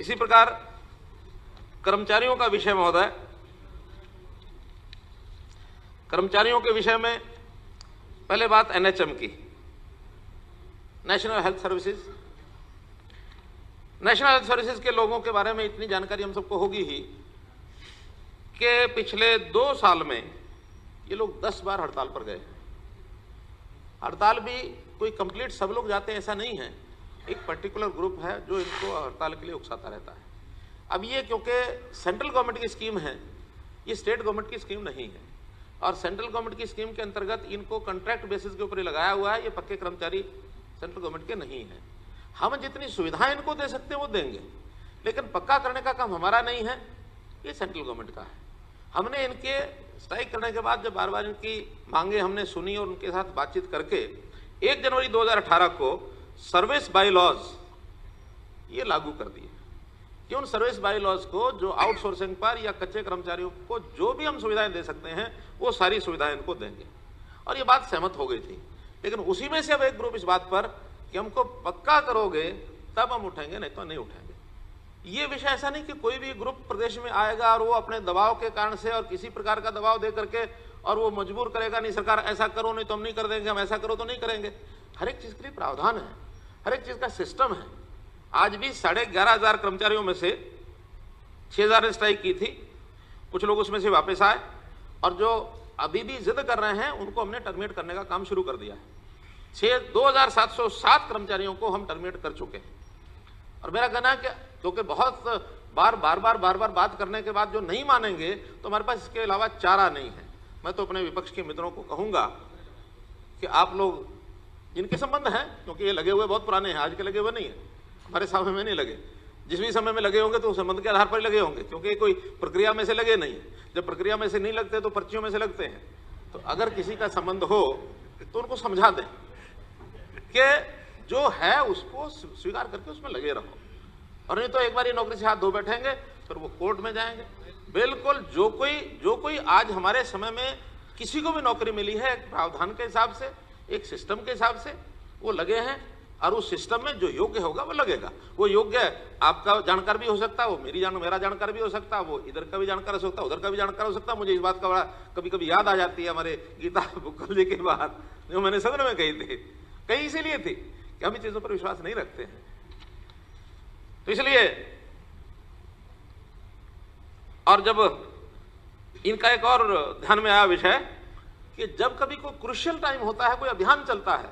इसी प्रकार कर्मचारियों का विषय महोदय, कर्मचारियों के विषय में पहले बात एनएचएम की, national health services. National health services के लोगों के बारे में इतनी जानकारी हम सबको होगी ही कि पिछले 2 साल में ये लोग 10 बार हड़ताल पर गए। हड़ताल भी कोई कंप्लीट सब लोग जाते हैं ऐसा नहीं है, एक पर्टिकुलर ग्रुप है जो इनको हड़ताल के लिए उकसाता रहता है। अब ये क्योंकि सेंट्रल गवर्नमेंट की स्कीम है, ये स्टेट गवर्नमेंट की स्कीम नहीं है, और सेंट्रल गवर्नमेंट की स्कीम के अंतर्गत इनको कॉन्ट्रैक्ट बेसिस के ऊपर ही लगाया हुआ है। ये पक्के कर्मचारी सेंट्रल गवर्नमेंट के नहीं है। हम जितनी सुविधाएं इनको दे सकते हैं वो देंगे, लेकिन पक्का करने का काम हमारा नहीं है, ये सेंट्रल गवर्नमेंट का है। हमने इनके स्ट्राइक करने के बाद जब बार बार इनकी मांगे हमने सुनी और उनके साथ बातचीत करके 1 जनवरी 2018 को सर्विस बाई लॉज ये लागू कर दिए कि उन सर्विस बाई लॉज को जो आउटसोर्सिंग पर या कच्चे कर्मचारियों को जो भी हम सुविधाएं दे सकते हैं वो सारी सुविधाएं इनको देंगे, और ये बात सहमत हो गई थी। लेकिन उसी में से अब एक ग्रुप इस बात पर कि हमको पक्का करोगे तब हम उठेंगे, नहीं तो नहीं उठेंगे। ये विषय ऐसा नहीं कि कोई भी ग्रुप प्रदेश में आएगा और वो अपने दबाव के कारण से और किसी प्रकार का दबाव दे करके और वो मजबूर करेगा, नहीं सरकार ऐसा करो नहीं तो हम नहीं कर देंगे, हम ऐसा करो तो नहीं करेंगे। हर एक चीज के लिए प्रावधान है, हर एक चीज का सिस्टम है। आज भी 11,500 कर्मचारियों में से 6,000 ने स्ट्राइक की थी, कुछ लोग उसमें से वापस आए, और जो अभी भी जिद कर रहे हैं उनको हमने टर्मिनेट करने का काम शुरू कर दिया है। 2,707 कर्मचारियों को हम टर्मिनेट कर चुके हैं। और मेरा कहना है कि क्योंकि बहुत बार बार बात करने के बाद जो नहीं मानेंगे तो हमारे पास इसके अलावा चारा नहीं है। मैं तो अपने विपक्ष के मित्रों को कहूंगा कि आप लोग जिनके संबंध हैं, क्योंकि ये लगे हुए बहुत पुराने हैं, आज के लगे हुए नहीं है, हमारे समय में नहीं लगे, जिस भी समय में लगे होंगे तो संबंध के आधार पर लगे होंगे, क्योंकि कोई प्रक्रिया में से लगे नहीं। जब प्रक्रिया में से नहीं लगते तो पर्चियों में से लगते हैं। तो अगर किसी का संबंध हो तो उनको समझा दें कि जो है उसको स्वीकार करके उसमें लगे रहो, और नहीं तो एक बार ये नौकरी से हाथ धो बैठेंगे फिर वो कोर्ट में जाएंगे। बिल्कुल जो कोई आज हमारे समय में किसी को भी नौकरी मिली है एक प्रावधान के हिसाब से, एक सिस्टम के हिसाब से वो लगे हैं, और उस सिस्टम में जो योग्य होगा वो लगेगा। वो योग्य आपका जानकार भी हो सकता है, वो मेरा जानकार भी हो सकता है, वो इधर का भी जानकार हो सकता है, उधर का भी जानकार हो सकता है। मुझे इस बात का बड़ा कभी कभी याद आ जाती है हमारे गीता बुक्कल जी की बात जो मैंने सदन में कही थी, कही इसीलिए थी कि हम इन चीजों पर विश्वास नहीं रखते हैं। तो इसलिए, और जब इनका एक और ध्यान में आया विषय कि जब कभी कोई क्रूशियल टाइम होता है, कोई अभियान चलता है,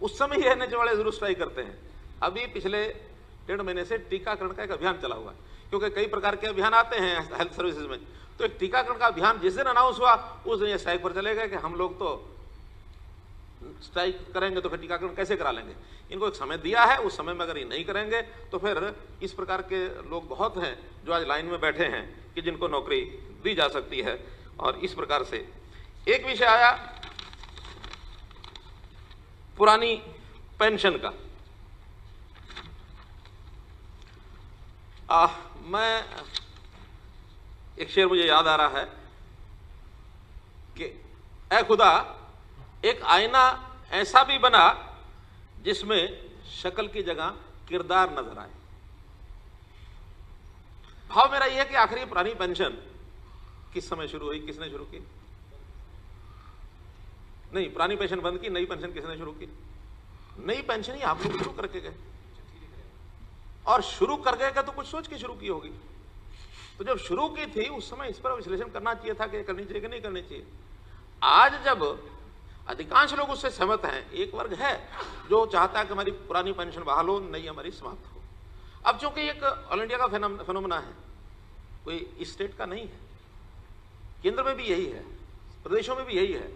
उस समय ही एनएचएम वाले जरूर स्ट्राइक करते हैं। अभी पिछले 1.5 महीने से टीकाकरण का एक अभियान चला हुआ है, क्योंकि कई प्रकार के अभियान आते हैं हेल्थ सर्विसेज में। तो एक टीकाकरण का अभियान जिस दिन अनाउंस हुआ उस दिन ये स्ट्राइक पर चले गए कि हम लोग तो स्ट्राइक करेंगे तो फिर टीकाकरण कैसे करा लेंगे। इनको एक समय दिया है, उस समय में अगर ये नहीं करेंगे तो फिर इस प्रकार के लोग बहुत हैं जो आज लाइन में बैठे हैं कि जिनको नौकरी दी जा सकती है। और इस प्रकार से एक विषय आया पुरानी पेंशन का। मैं एक शेर मुझे याद आ रहा है कि ऐ खुदा एक आईना ऐसा भी बना जिसमें शक्ल की जगह किरदार नजर आए। भाव मेरा यह है कि आखिर पुरानी पेंशन किस समय शुरू हुई, किसने शुरू की? नहीं, पुरानी पेंशन बंद की, नई पेंशन किसने शुरू की? नई पेंशन ही आप लोग शुरू करके गए, और शुरू कर गए का तो कुछ सोच के शुरू की होगी। तो जब शुरू की थी उस समय इस पर विश्लेषण करना चाहिए था कि करनी चाहिए कि नहीं करनी चाहिए। आज जब अधिकांश लोग उससे सहमत हैं, एक वर्ग है जो चाहता है कि हमारी पुरानी पेंशन बहाल हो, नई हमारी समाप्त हो। अब चूंकि एक ऑल इंडिया का फेनोमेना है, कोई स्टेट का नहीं है, केंद्र में भी यही है, प्रदेशों में भी यही है।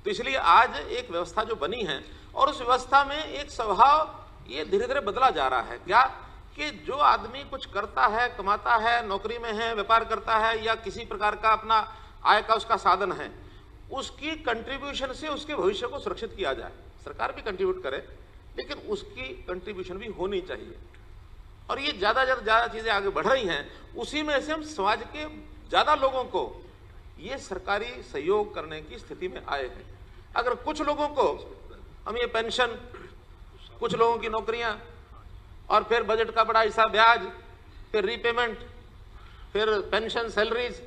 तो इसलिए आज एक व्यवस्था जो बनी है, और उस व्यवस्था में एक स्वभाव ये धीरे धीरे बदला जा रहा है। क्या कि जो आदमी कुछ करता है, कमाता है, नौकरी में है, व्यापार करता है, या किसी प्रकार का अपना आय का उसका साधन है, उसकी कंट्रीब्यूशन से उसके भविष्य को सुरक्षित किया जाए। सरकार भी कंट्रीब्यूट करे, लेकिन उसकी कंट्रीब्यूशन भी होनी चाहिए। और ये ज्यादा चीजें आगे बढ़ रही हैं, उसी में से हम समाज के ज्यादा लोगों को ये सरकारी सहयोग करने की स्थिति में आए हैं। अगर कुछ लोगों को हम ये पेंशन, कुछ लोगों की नौकरियां, और फिर बजट का बड़ा हिस्सा ब्याज, फिर रीपेमेंट, फिर पेंशन, सैलरीज,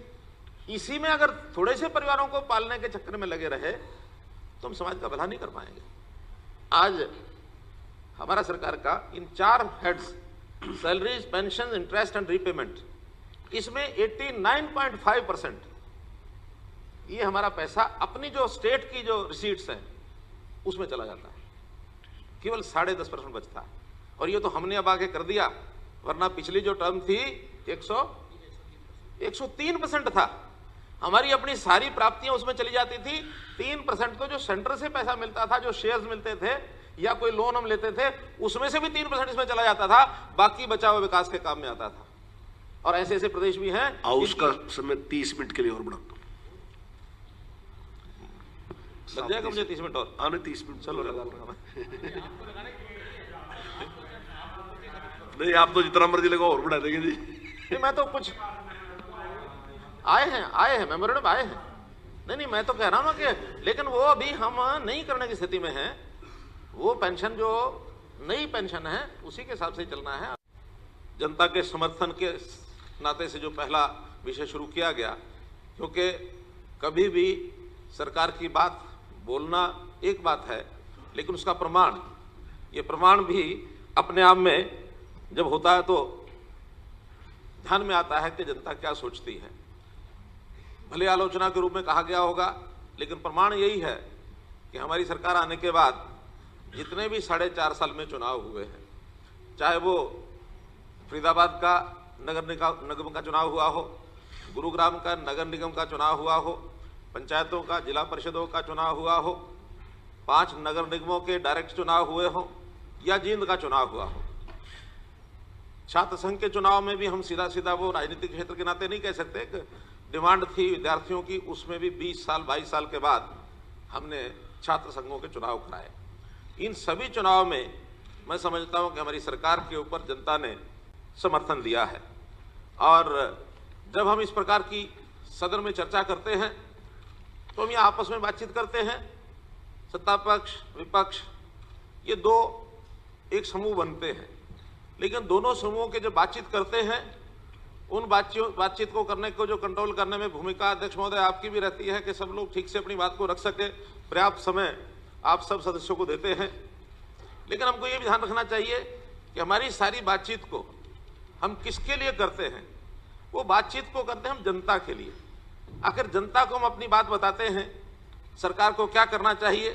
इसी में अगर थोड़े से परिवारों को पालने के चक्कर में लगे रहे तो हम समाज का भला नहीं कर पाएंगे। आज हमारा सरकार का इन 4 heads, salaries, pension, interest and repayment, इसमें 89.5% ये हमारा पैसा अपनी जो स्टेट की जो रिसीट्स हैं उसमें चला जाता है, केवल 10.5% बचता है। और ये तो हमने अब आगे कर दिया, वरना पिछली जो टर्म थी 103% था। हमारी अपनी सारी प्राप्तियां उसमें चली जाती थी। 3% तो जो सेंटर से पैसा मिलता था, जो शेयर्स मिलते थे या कोई लोन हम लेते थे, उसमें से भी 3% इसमें चला जाता था, बाकी बचा हुआ विकास के काम में आता था। और ऐसे ऐसे प्रदेश भी हैं। उसका समय 30 मिनट के लिए और बढ़ा लग जाएगा मुझे 30 मिनट और। आने 30 मिनट चलो लगा दूंगा नहीं, आप तो जितना मर्जी लगा और बढ़ा देंगे जी। नहीं, मैं तो कुछ आए हैं मेमोरेंडम आए हैं। नहीं, मैं तो कह रहा हूं ना कि, लेकिन वो अभी हम नहीं करने की स्थिति में हैं। वो पेंशन जो नई पेंशन है उसी के हिसाब से चलना है। जनता के समर्थन के नाते से जो पहला विषय शुरू किया गया, क्योंकि कभी भी सरकार की बात बोलना एक बात है, लेकिन उसका प्रमाण, ये प्रमाण भी अपने आप में जब होता है तो ध्यान में आता है कि जनता क्या सोचती है। भले आलोचना के रूप में कहा गया होगा, लेकिन प्रमाण यही है कि हमारी सरकार आने के बाद जितने भी 4.5 साल में चुनाव हुए हैं, चाहे वो फरीदाबाद का नगर निगम का चुनाव हुआ हो, गुरुग्राम का नगर निगम का चुनाव हुआ हो, पंचायतों का, जिला परिषदों का चुनाव हुआ हो, 5 नगर निगमों के डायरेक्ट चुनाव हुए हो, या जींद का चुनाव हुआ हो। छात्र संघ के चुनाव में भी हम सीधा सीधा वो राजनीतिक क्षेत्र के नाते नहीं कह सकते कि डिमांड थी विद्यार्थियों की, उसमें भी 20 साल 22 साल के बाद हमने छात्र संघों के चुनाव कराए। इन सभी चुनाव में मैं समझता हूं कि हमारी सरकार के ऊपर जनता ने समर्थन दिया है। और जब हम इस प्रकार की सदन में चर्चा करते हैं तो हम ये आपस में बातचीत करते हैं, सत्ता पक्ष विपक्ष ये दो एक समूह बनते हैं, लेकिन दोनों समूहों के जो बातचीत करते हैं उन बातचीत को करने को जो कंट्रोल करने में भूमिका अध्यक्ष महोदय आपकी भी रहती है कि सब लोग ठीक से अपनी बात को रख सके। पर्याप्त समय आप सब सदस्यों को देते हैं, लेकिन हमको ये भी ध्यान रखना चाहिए कि हमारी सारी बातचीत को हम किसके लिए करते हैं। वो बातचीत को करते हैं हम जनता के लिए। आखिर जनता को हम अपनी बात बताते हैं, सरकार को क्या करना चाहिए,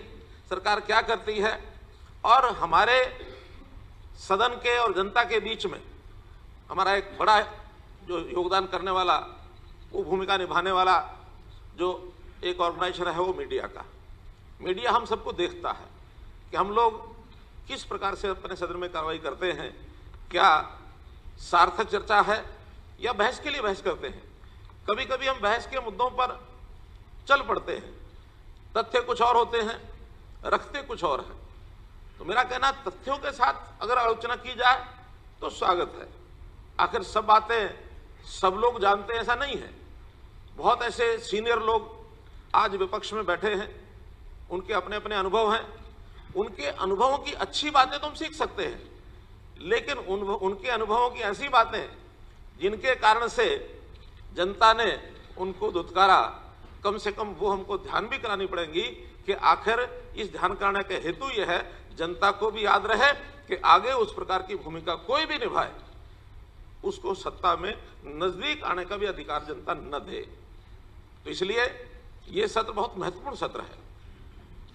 सरकार क्या करती है, और हमारे सदन के और जनता के बीच में हमारा एक बड़ा जो योगदान करने वाला, वो भूमिका निभाने वाला जो एक ऑर्गेनाइजेशन है वो मीडिया का। मीडिया हम सबको देखता है कि हम लोग किस प्रकार से अपने सदन में कार्रवाई करते हैं, क्या सार्थक चर्चा है या बहस के लिए बहस करते हैं। कभी कभी हम बहस के मुद्दों पर चल पड़ते हैं, तथ्य कुछ और होते हैं, रखते कुछ और हैं। तो मेरा कहना, तथ्यों के साथ अगर आलोचना की जाए तो स्वागत है। आखिर सब बातें सब लोग जानते हैं ऐसा नहीं है। बहुत ऐसे सीनियर लोग आज विपक्ष में बैठे हैं, उनके अपने अपने अनुभव हैं, उनके अनुभवों की अच्छी बातें तो हम सीख सकते हैं, लेकिन उनके अनुभवों की ऐसी बातें जिनके कारण से जनता ने उनको दुत्कारा, कम से कम वो हमको ध्यान भी करानी पड़ेंगी कि आखिर इस ध्यान कराने का हेतु यह है जनता को भी याद रहे कि आगे उस प्रकार की भूमिका कोई भी निभाए उसको सत्ता में नजदीक आने का भी अधिकार जनता न दे। तो इसलिए ये सत्र बहुत महत्वपूर्ण सत्र है।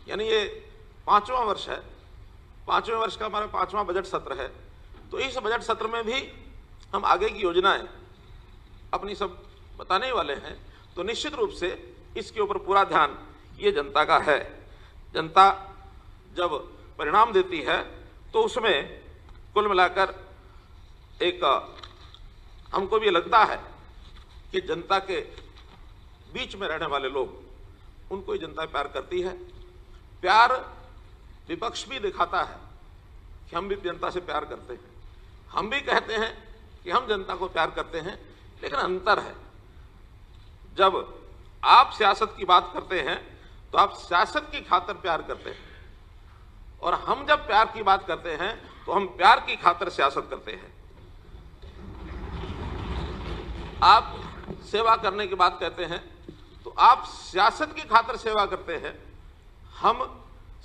यानी ये 5वां वर्ष है, 5वें वर्ष का हमारा 5वां बजट सत्र है। तो इस बजट सत्र में भी हम आगे की योजनाएं अपनी सब बताने वाले हैं। तो निश्चित रूप से इसके ऊपर पूरा ध्यान ये जनता का है। जनता जब परिणाम देती है तो उसमें कुल मिलाकर एक हमको भी लगता है कि जनता के बीच में रहने वाले लोग, उनको ही जनता प्यार करती है। प्यार विपक्ष भी दिखाता है कि हम भी जनता से प्यार करते हैं, हम भी कहते हैं कि हम जनता को प्यार करते हैं, लेकिन अंतर है। जब आप सियासत की बात करते हैं तो आप सियासत की खातिर प्यार करते हैं, और हम जब प्यार की बात करते हैं तो हम प्यार की खातिर सियासत करते हैं। आप सेवा करने की बात कहते हैं तो आप सियासत की खातिर सेवा करते हैं, हम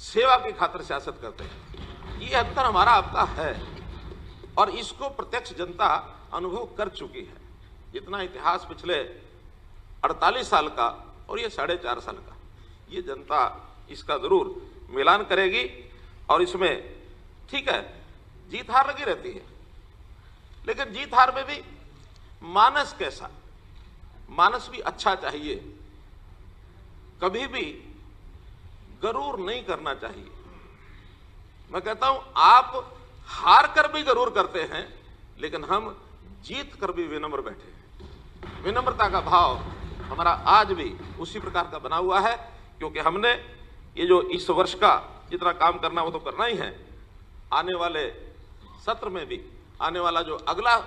सेवा की खातिर सियासत करते हैं। ये अंतर हमारा आपका है और इसको प्रत्यक्ष जनता अनुभव कर चुकी है। जितना इतिहास पिछले 48 साल का और ये 4.5 साल का, ये जनता इसका जरूर मिलान करेगी। और इसमें ठीक है, जीत हार लगी रहती है, लेकिन जीत हार में भी मानस कैसा, मानस भी अच्छा चाहिए। कभी भी गरूर नहीं करना चाहिए। मैं कहता हूं आप हार कर भी गरूर करते हैं, लेकिन हम जीत कर भी विनम्र बैठे हैं। विनम्रता का भाव हमारा आज भी उसी प्रकार का बना हुआ है, क्योंकि हमने ये जो इस वर्ष का जितना काम करना वो तो करना ही है, आने वाले सत्र में भी, आने वाला जो अगला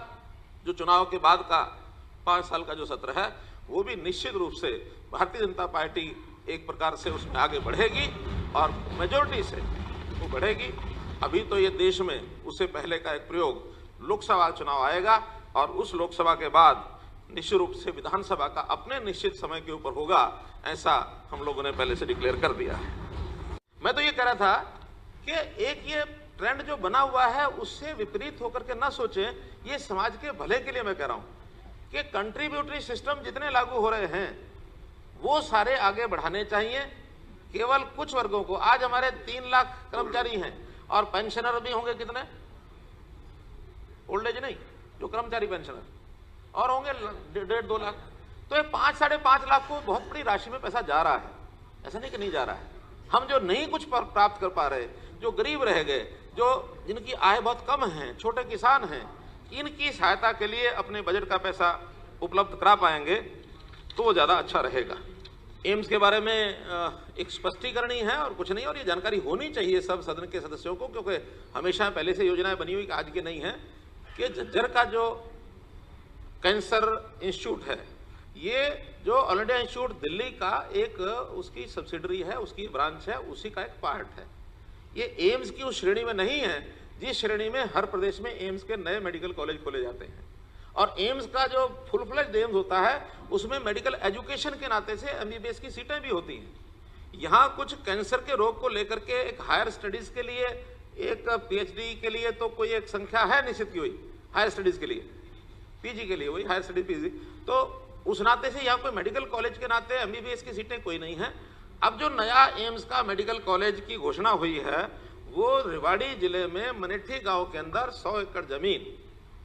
जो चुनाव के बाद का 5 साल का जो सत्र है वो भी निश्चित रूप से भारतीय जनता पार्टी एक प्रकार से उसमें आगे बढ़ेगी और मेजोरिटी से वो बढ़ेगी। अभी तो ये देश में उससे पहले का एक प्रयोग लोकसभा चुनाव आएगा और उस लोकसभा के बाद निश्चित रूप से विधानसभा का अपने निश्चित समय के ऊपर होगा, ऐसा हम लोगों ने पहले से डिक्लेयर कर दिया है। मैं तो ये कह रहा था कि एक ये ट्रेंड जो बना हुआ है उससे विपरीत होकर के ना सोचें। ये समाज के भले के लिए मैं कह रहा हूं कि कंट्रीब्यूटरी सिस्टम जितने लागू हो रहे हैं वो सारे आगे बढ़ाने चाहिए। केवल कुछ वर्गों को, आज हमारे 3 लाख कर्मचारी हैं और पेंशनर भी होंगे कितने, ओल्ड एज नहीं, जो कर्मचारी पेंशनर, और होंगे 1.5-2 लाख। तो ये 5-5.5 लाख को बहुत बड़ी राशि में पैसा जा रहा है, ऐसा नहीं कि नहीं जा रहा है। हम जो नहीं कुछ प्राप्त कर पा रहे, जो गरीब रह गए, जो जिनकी आय बहुत कम है, छोटे किसान हैं, इनकी सहायता के लिए अपने बजट का पैसा उपलब्ध करा पाएंगे तो वो ज़्यादा अच्छा रहेगा। एम्स के बारे में एक स्पष्टीकरण ही है और कुछ नहीं, और ये जानकारी होनी चाहिए सब सदन के सदस्यों को, क्योंकि हमेशा पहले से योजनाएं बनी हुई आज की नहीं है कि झज्जर का जो कैंसर इंस्टीट्यूट है, ये जो ऑल इंडिया इंस्टीट्यूट दिल्ली का एक उसकी सब्सिडरी है, उसकी ब्रांच है, उसी का एक पार्ट है। ये एम्स की उस श्रेणी में नहीं है जिस श्रेणी में हर प्रदेश में एम्स के नए मेडिकल कॉलेज खोले जाते हैं। और एम्स का जो फुल फ्लेज्ड एम्स होता है उसमें मेडिकल एजुकेशन के नाते से एमबीबीएस की सीटें भी होती हैं। यहाँ कुछ कैंसर के रोग को लेकर के एक हायर स्टडीज के लिए, एक पीएचडी के लिए तो कोई एक संख्या है निश्चित की हुई, हायर स्टडीज के लिए, पीजी के लिए वही हायर स्टडीज पीजी, तो उस नाते से यहाँ कोई मेडिकल कॉलेज के नाते एमबीबीएस की सीटें कोई नहीं है। अब जो नया एम्स का मेडिकल कॉलेज की घोषणा हुई है वो रेवाड़ी जिले में मनेठी गांव के अंदर 100 एकड़ जमीन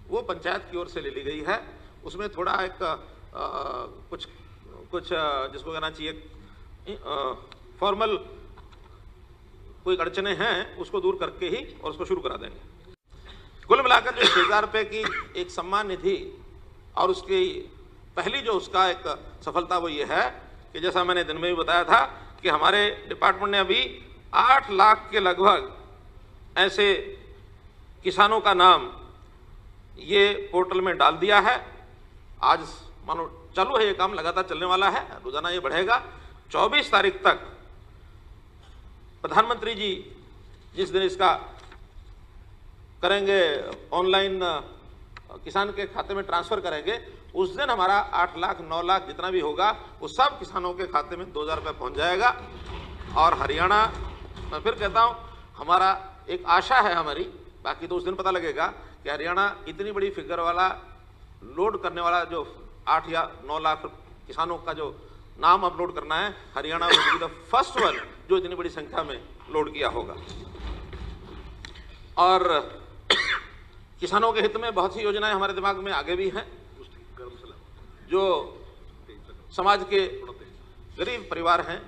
वो पंचायत की ओर से ले ली गई है। उसमें थोड़ा एक कुछ जिसको कहना चाहिए फॉर्मल कोई अड़चने हैं, उसको दूर करके ही और उसको शुरू करा देंगे। कुल मिलाकर जो 6,000 रुपये की एक सम्मान निधि और उसकी पहली जो उसका एक सफलता वो ये है कि जैसा मैंने दिन में भी बताया था कि हमारे डिपार्टमेंट ने अभी 8 लाख के लगभग ऐसे किसानों का नाम ये पोर्टल में डाल दिया है। आज मानो चालू है, ये काम लगातार चलने वाला है, रोजाना ये बढ़ेगा। 24 तारीख तक प्रधानमंत्री जी जिस दिन इसका करेंगे, ऑनलाइन किसान के खाते में ट्रांसफर करेंगे, उस दिन हमारा 8 लाख 9 लाख जितना भी होगा वो सब किसानों के खाते में 2,000 रुपये पहुंच जाएगा। और हरियाणा, मैं फिर कहता हूं, हमारा एक आशा है हमारी, बाकी तो उस दिन पता लगेगा कि हरियाणा इतनी बड़ी फिगर वाला लोड करने वाला जो 8 या 9 लाख किसानों का जो नाम अपलोड करना है, Haryana will be the first one जो इतनी बड़ी संख्या में लोड किया होगा। और किसानों के हित में बहुत सी योजनाएं हमारे दिमाग में आगे भी हैं। जो समाज के गरीब परिवार हैं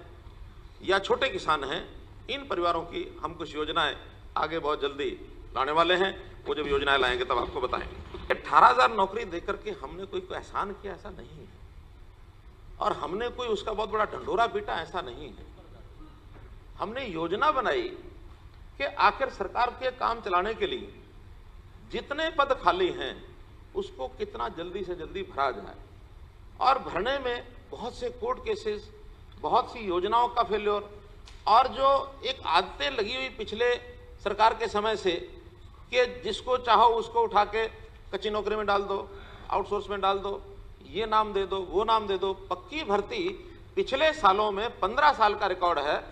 या छोटे किसान हैं, इन परिवारों की हम कुछ योजनाएं आगे बहुत जल्दी लाने वाले हैं। वो जब योजनाएं लाएंगे तब आपको बताएंगे। 18,000 नौकरी देकर के हमने कोई एहसान किया ऐसा नहीं है, और हमने कोई उसका बहुत बड़ा ढंढोरा पीटा ऐसा नहीं है। हमने योजना बनाई कि आखिर सरकार के काम चलाने के लिए जितने पद खाली हैं उसको कितना जल्दी से जल्दी भरा जाए। और भरने में बहुत से कोर्ट केसेस, बहुत सी योजनाओं का फेल्योर, और जो एक आदतें लगी हुई पिछले सरकार के समय से कि जिसको चाहो उसको उठा के कच्ची नौकरी में डाल दो, आउटसोर्स में डाल दो, ये नाम दे दो, वो नाम दे दो। पक्की भर्ती पिछले सालों में 15 साल का रिकॉर्ड है।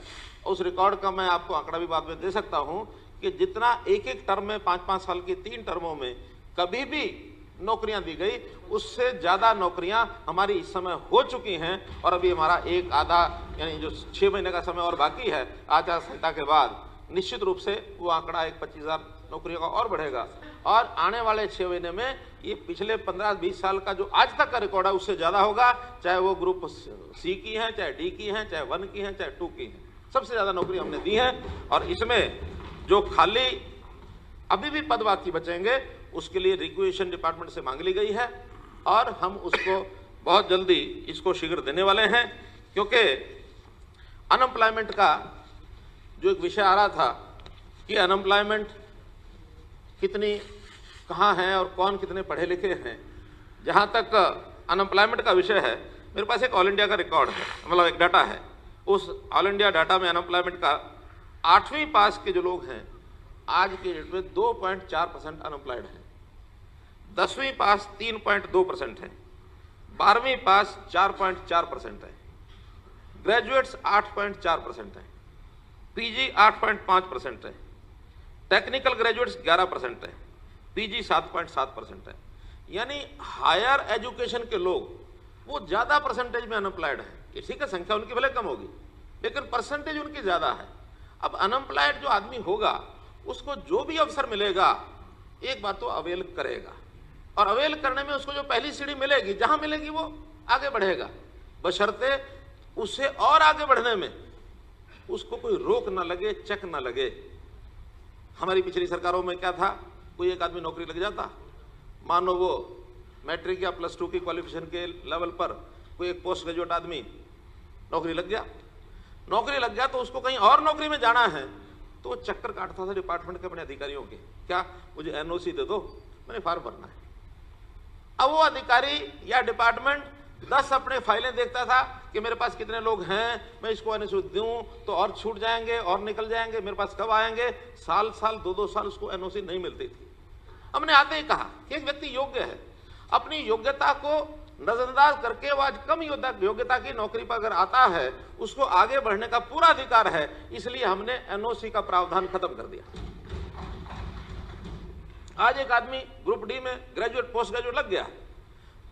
उस रिकॉर्ड का मैं आपको आंकड़ा भी बाद में दे सकता हूं कि जितना एक एक टर्म में 5-5 साल की 3 टर्मों में कभी भी नौकरियां दी गई, उससे ज्यादा नौकरियां हमारी इस समय हो चुकी हैं। और अभी हमारा एक आधा यानी जो 6 महीने का समय और बाकी है आचार संहिता के बाद, निश्चित रूप से वो आंकड़ा एक 25,000 नौकरियों का और बढ़ेगा। और आने वाले 6 महीने में ये पिछले 15-20 साल का जो आज तक का रिकॉर्ड है उससे ज्यादा होगा, चाहे वो ग्रुप सी की है, चाहे डी की है, चाहे 1 की है, चाहे 2 की है। सबसे ज्यादा नौकरी हमने दी है। और इसमें जो खाली अभी भी पद बाकी बचेंगे उसके लिए रिक्वेशन डिपार्टमेंट से मांग ली गई है और हम उसको बहुत जल्दी इसको शीघ्र देने वाले हैं। क्योंकि अनएम्प्लॉयमेंट का जो एक विषय आ रहा था कि अनएम्प्लॉयमेंट कितनी कहाँ है और कौन कितने पढ़े लिखे हैं, जहाँ तक अनएम्प्लॉयमेंट का विषय है मेरे पास एक ऑल इंडिया का रिकॉर्ड है, मतलब एक डाटा है। उस ऑल इंडिया डाटा में अनएम्प्लॉयमेंट का 8वीं पास के जो लोग हैं आज के डेट में 2.4% अनएम्प्लॉयड हैं, 10वीं पास 3.2% है, 12वीं पास 4.4% है, ग्रेजुएट्स 8.4% है, पीजी 8.5% है, टेक्निकल ग्रेजुएट्स 11% है, पीजी 7.7% है। यानी हायर एजुकेशन के लोग वो ज्यादा परसेंटेज में अनएम्प्लॉयड है। इसी का संख्या उनकी भले कम होगी लेकिन परसेंटेज उनकी ज्यादा है। अब अनएम्प्लॉयड जो आदमी होगा उसको जो भी अवसर मिलेगा एक बात तो अवेल करेगा, और अवेल करने में उसको जो पहली सीढ़ी मिलेगी जहां मिलेगी वो आगे बढ़ेगा, बशर्ते उससे और आगे बढ़ने में उसको कोई रोक ना लगे, चेक ना लगे। हमारी पिछली सरकारों में क्या था, कोई एक आदमी नौकरी लग जाता, मानो वो मैट्रिक या +2 की क्वालिफिकेशन के लेवल पर कोई एक पोस्ट ग्रेजुएट आदमी नौकरी लग गया तो उसको कहीं और नौकरी में जाना है तो वो चक्कर काटता था डिपार्टमेंट के अपने अधिकारियों के, क्या मुझे एनओसी दे दो, मैंने फॉर्म भरना है। अब वो अधिकारी या डिपार्टमेंट 10 अपने फाइलें देखता था कि मेरे पास कितने लोग हैं, मैं इसको एनओसी दूं तो और छूट जाएंगे और निकल जाएंगे, मेरे पास कब आएंगे। साल 2-2 साल उसको एनओसी नहीं मिलती थी। हमने आते ही कहा कि एक व्यक्ति योग्य है, अपनी योग्यता को नजरअंदाज करके वो आज कम योग्यता की नौकरी पर अगर आता है उसको आगे बढ़ने का पूरा अधिकार है, इसलिए हमने एनओसी का प्रावधान खत्म कर दिया। आज एक आदमी ग्रुप डी में ग्रेजुएट पोस्ट ग्रेजुएट लग गया,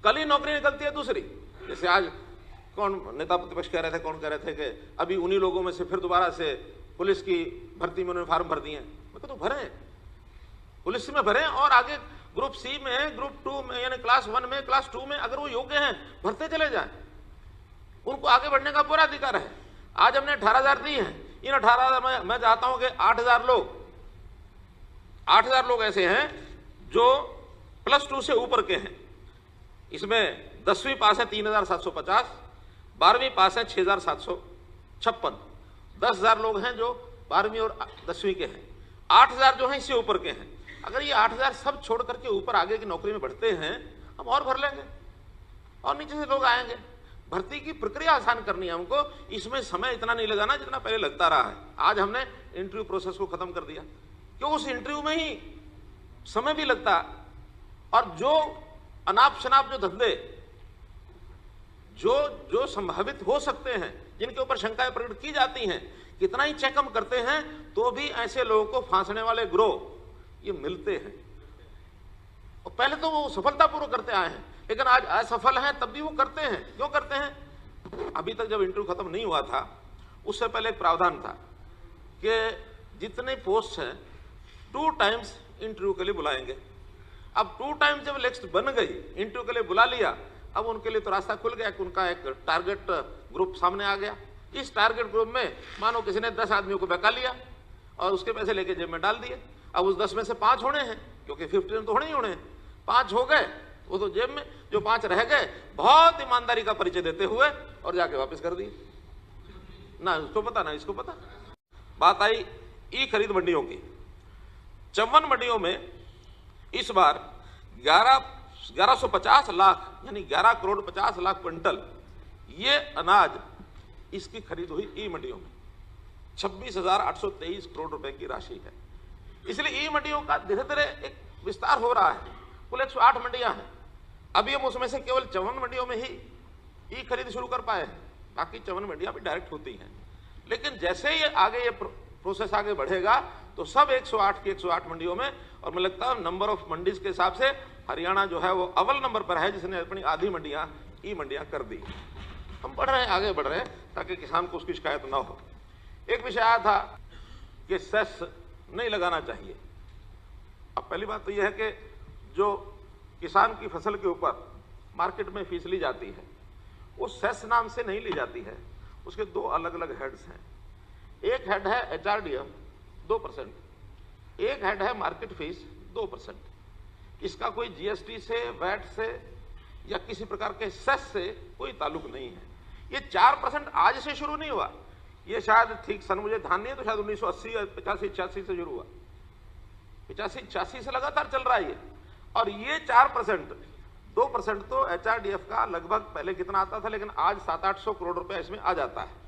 कल ही नौकरी निकलती है दूसरी। जैसे आज कौन नेता प्रतिपक्ष कह रहे थे, कौन कह रहे थे कि अभी उन्हीं लोगों में से फिर दोबारा से पुलिस की भर्ती में उन्होंने फार्म भर दिए हैं। मैं तो भरें, पुलिस में भरें और आगे ग्रुप सी में, ग्रुप 2 में, यानी क्लास 1 में, क्लास 2 में अगर वो योग्य हैं भरते चले जाएं, उनको आगे बढ़ने का पूरा अधिकार है। आज हमने 18,000 दी हैं, इन 18,000 में मैं चाहता हूं कि 8,000 लोग ऐसे हैं जो +2 से ऊपर के हैं। इसमें 10वीं पास है 3,750, 12वीं पास है 6,756, 10,000 लोग हैं जो 12वीं और 10वीं के हैं, 8,000 जो हैं इससे ऊपर के हैं। अगर ये 8,000 सब छोड़ करके ऊपर आगे की नौकरी में बढ़ते हैं, हम और भर लेंगे और नीचे से लोग आएंगे। भर्ती की प्रक्रिया आसान करनी है हमको, इसमें समय इतना नहीं लगाना जितना पहले लगता रहा है। आज हमने इंटरव्यू प्रोसेस को खत्म कर दिया, क्यों उस इंटरव्यू में ही समय भी लगता, और जो अनाप शनाप जो धंधे जो संभावित हो सकते हैं, जिनके ऊपर शंकाएं प्रकट की जाती हैं, कितना ही चेक हम करते हैं तो भी ऐसे लोगों को फांसने वाले गिरोह ये मिलते हैं। और पहले तो वो सफलतापूर्वक करते आए हैं, लेकिन आज असफल हैं तब भी वो करते हैं। क्यों करते हैं? अभी तक जब इंटरव्यू खत्म नहीं हुआ था उससे पहले एक प्रावधान था कि जितने पोस्ट हैं 2 टाइम्स इंटरव्यू के लिए बुलाएंगे। अब 2 टाइम्स जब लिस्ट बन गई, इंटरव्यू के लिए बुला लिया, अब उनके लिए तो रास्ता खुल गया कि उनका एक टारगेट ग्रुप सामने आ गया। इस टारगेट ग्रुप में मानो किसी ने 10 आदमियों को बहका लिया और उसके पैसे लेके जेब में डाल दिए। अब उस 10 में से 5 होने हैं, क्योंकि 15 तो होने ही होने हैं, 5 हो गए वो तो जेब में, जो 5 रह गए बहुत ईमानदारी का परिचय देते हुए और जाके वापस कर दिए। ना उसको पता ना इसको पता। बात आई ई खरीद मंडियों की। 54 मंडियों में इस बार 1150 लाख यानी 11 करोड़ 50 लाख क्विंटल ये अनाज इसकी खरीद हुई ई मंडियों में। 26,823 करोड़ रुपए की राशि है। इसलिए ई मंडियों का धीरे धीरे एक विस्तार हो रहा है। कुल 108 मंडियां हैं अब ये उसमें से केवल 54 मंडियों में ही ई खरीद शुरू कर पाए हैं, बाकी 54 मंडियां भी डायरेक्ट होती हैं। लेकिन जैसे ये आगे ये प्रोसेस आगे बढ़ेगा तो सब 108 की 108 मंडियों में, और मुझे लगता है नंबर ऑफ मंडीज के हिसाब से हरियाणा जो है वो अव्वल नंबर पर है, जिसने अपनी आधी मंडियां ई मंडियां कर दी। हम बढ़ रहे हैं, आगे बढ़ रहे हैं, ताकि किसान को उसकी शिकायत ना हो। एक विषय आया था कि सेस नहीं लगाना चाहिए। अब पहली बात तो यह है कि जो किसान की फसल के ऊपर मार्केट में फीस ली जाती है वो सेस नाम से नहीं ली जाती है, उसके दो अलग अलग हेड्स हैं। एक हेड है HRDF 2%, एक हेड है मार्केट फीस 2%। इसका कोई GST से, वैट से या किसी प्रकार के सेस से कोई ताल्लुक नहीं है। ये 4% आज से शुरू नहीं हुआ, ये शायद ठीक सन मुझे ध्यान नहीं है तो शायद 1980 या 85-86 से शुरू हुआ, 85-86 से लगातार चल रहा है ये। और ये 4%, 2% तो HRDF का लगभग पहले कितना आता था, लेकिन आज 700-800 करोड़ रुपए इसमें आ जाता है।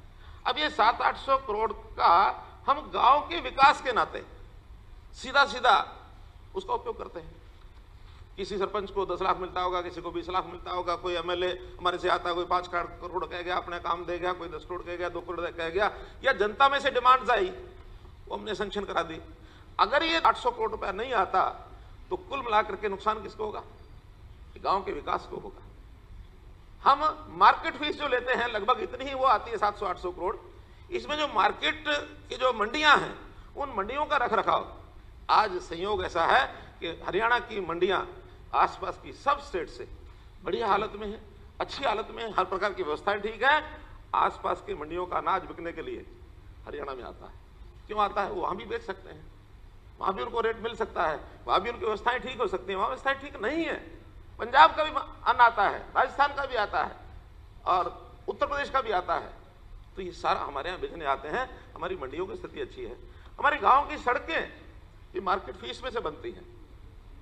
अब ये 700-800 करोड़ का हम गांव के विकास के नाते सीधा सीधा उसका उपयोग करते हैं। किसी सरपंच को 10 लाख मिलता होगा, किसी को 20 लाख मिलता होगा, कोई MLA हमारे से आता है, कोई 5 करोड़ कह गया, अपने काम दे गया, कोई 10 करोड़ कह गया, 2 करोड़ कह गया, या जनता में से डिमांड्स आई वो हमने सैंक्शन करा दी। अगर ये 800 करोड़ रुपया नहीं आता तो कुल मिलाकर के नुकसान किसको होगा? गांव के विकास को होगा। हम मार्केट फीस जो लेते हैं लगभग इतनी ही वो आती है, 700-800 करोड़। इसमें जो मार्केट की जो मंडियां हैं उन मंडियों का रख रखाव, आज संयोग ऐसा है कि हरियाणा की मंडियां आसपास की सब स्टेट से बढ़िया हालत में है, अच्छी हालत में है, हर प्रकार की व्यवस्थाएं ठीक है। आसपास की मंडियों का अनाज बिकने के लिए हरियाणा में आता है। क्यों आता है? वहां भी बेच सकते हैं, वहां भी उनको रेट मिल सकता है, वहां भी उनकी व्यवस्थाएं ठीक हो सकती है। वहां व्यवस्थाएं ठीक नहीं है, पंजाब का भी अन्न आता है, राजस्थान का भी आता है और उत्तर प्रदेश का भी आता है, तो ये सारा हमारे यहाँ बिकने आते हैं। हमारी मंडियों की स्थिति अच्छी है। हमारे गांव की सड़कें ये मार्केट फीस में से बनती हैं।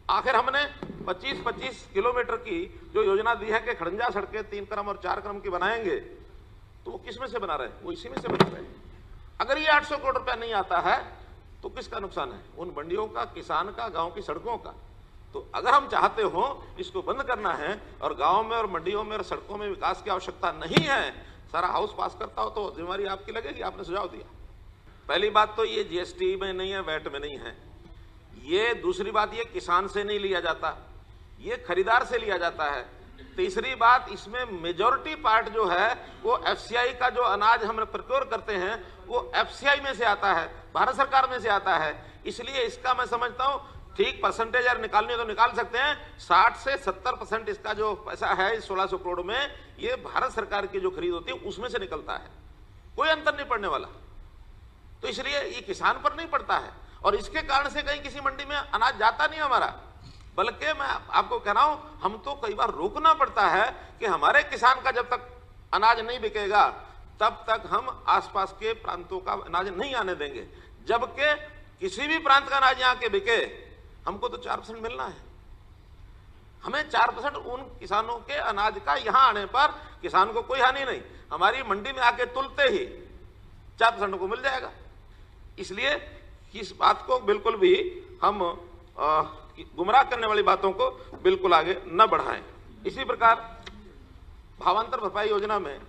आखिर हमने 25-25 किलोमीटर की जो योजना दी है कि खड़ंजा सड़कें 3 क्रम और 4 क्रम की बनाएंगे, तो वो किस में से बना रहे हैं? वो इसी में से बना रहे हैं। अगर ये 800 करोड़ रुपया नहीं आता है तो किसका नुकसान है? उन मंडियों का, किसान का, गांव की सड़कों का। तो अगर हम चाहते हो इसको बंद करना है और गांव में और मंडियों में और सड़कों में विकास की आवश्यकता नहीं है, सारा हाउस पास करता हो तो जिम्मेवारी आपकी लगेगी। आपने सुझाव दिया। पहली बात तो ये GST में नहीं है, वैट में नहीं है। ये दूसरी बात, ये किसान से नहीं लिया जाता, ये खरीदार से लिया जाता है। तीसरी बात, इसमें मेजॉरिटी पार्ट जो है वो FCI का जो अनाज हम प्रोक्योर करते हैं वो FCI में से आता है, भारत सरकार में से आता है। इसलिए इसका मैं समझता हूं ठीक परसेंटेज अगर निकालनी है तो निकाल सकते हैं। 60 से 70% इसका जो पैसा है इस 1600 करोड़ में, ये भारत सरकार की जो खरीद होती है उसमें से निकलता है, कोई अंतर नहीं पड़ने वाला। तो इसलिए ये किसान पर नहीं पड़ता है और इसके कारण से कहीं किसी मंडी में अनाज जाता नहीं हमारा, बल्कि मैं आपको कह रहा हूं हम तो कई बार रोकना पड़ता है कि हमारे किसान का जब तक अनाज नहीं बिकेगा तब तक हम आसपास के प्रांतों का अनाज नहीं आने देंगे। जबकि किसी भी प्रांत का अनाज यहाँ के बिके, हमको तो 4% मिलना है। हमें 4% उन किसानों के अनाज का यहां आने पर किसान को कोई हानि नहीं, हमारी मंडी में आके तुलते ही 4% को मिल जाएगा। इसलिए इस बात को बिल्कुल भी हम गुमराह करने वाली बातों को बिल्कुल आगे न बढ़ाएं। इसी प्रकार भावांतर भरपाई योजना में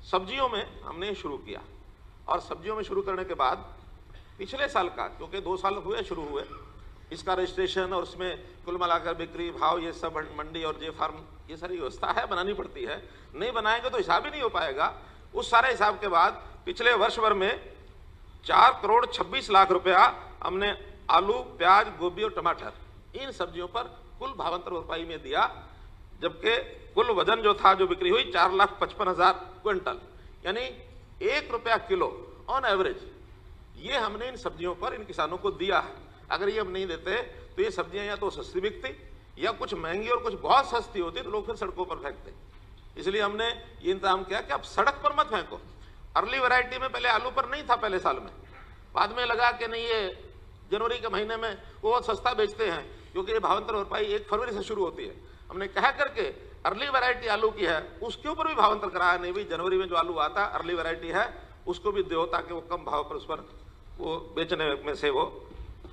सब्जियों में हमने शुरू किया और सब्जियों में शुरू करने के बाद पिछले साल का, क्योंकि 2 साल हुए शुरू हुए, इसका रजिस्ट्रेशन और उसमें कुल मिलाकर बिक्री भाव ये सब मंडी और जे फार्म ये सारी व्यवस्था है, बनानी पड़ती है। नहीं बनाएंगे तो हिसाब ही नहीं हो पाएगा। उस सारे हिसाब के बाद पिछले वर्ष भर में 4 करोड़ 26 लाख रुपया हमने आलू, प्याज, गोभी और टमाटर इन सब्जियों पर कुल भावांतर भरपाई में दिया। जबकि कुल वजन जो था, जो बिक्री हुई 4,55,000 क्विंटल, यानी 1 रुपया किलो ऑन एवरेज, ये हमने इन सब्जियों पर इन किसानों को दिया है। अगर ये हम नहीं देते तो ये सब्जियां या तो सस्ती बिकती या कुछ महंगी और कुछ बहुत सस्ती होती तो लोग फिर सड़कों पर फेंकते। इसलिए हमने ये इंतजाम किया कि आप सड़क पर मत फेंको। अर्ली वैरायटी में पहले आलू पर नहीं था पहले साल में, बाद में लगा कि नहीं ये जनवरी के महीने में वो बहुत सस्ता बेचते हैं क्योंकि ये भावांतर भरपाई 1 फरवरी से शुरू होती है। हमने कह करके अर्ली वैरायटी आलू की है उसके ऊपर भी भावांतर कराया। नहीं भाई, जनवरी में जो आलू आता अर्ली वैरायटी है उसको भी दो ताकि वो कम भाव पर उस पर वो बेचने में से वो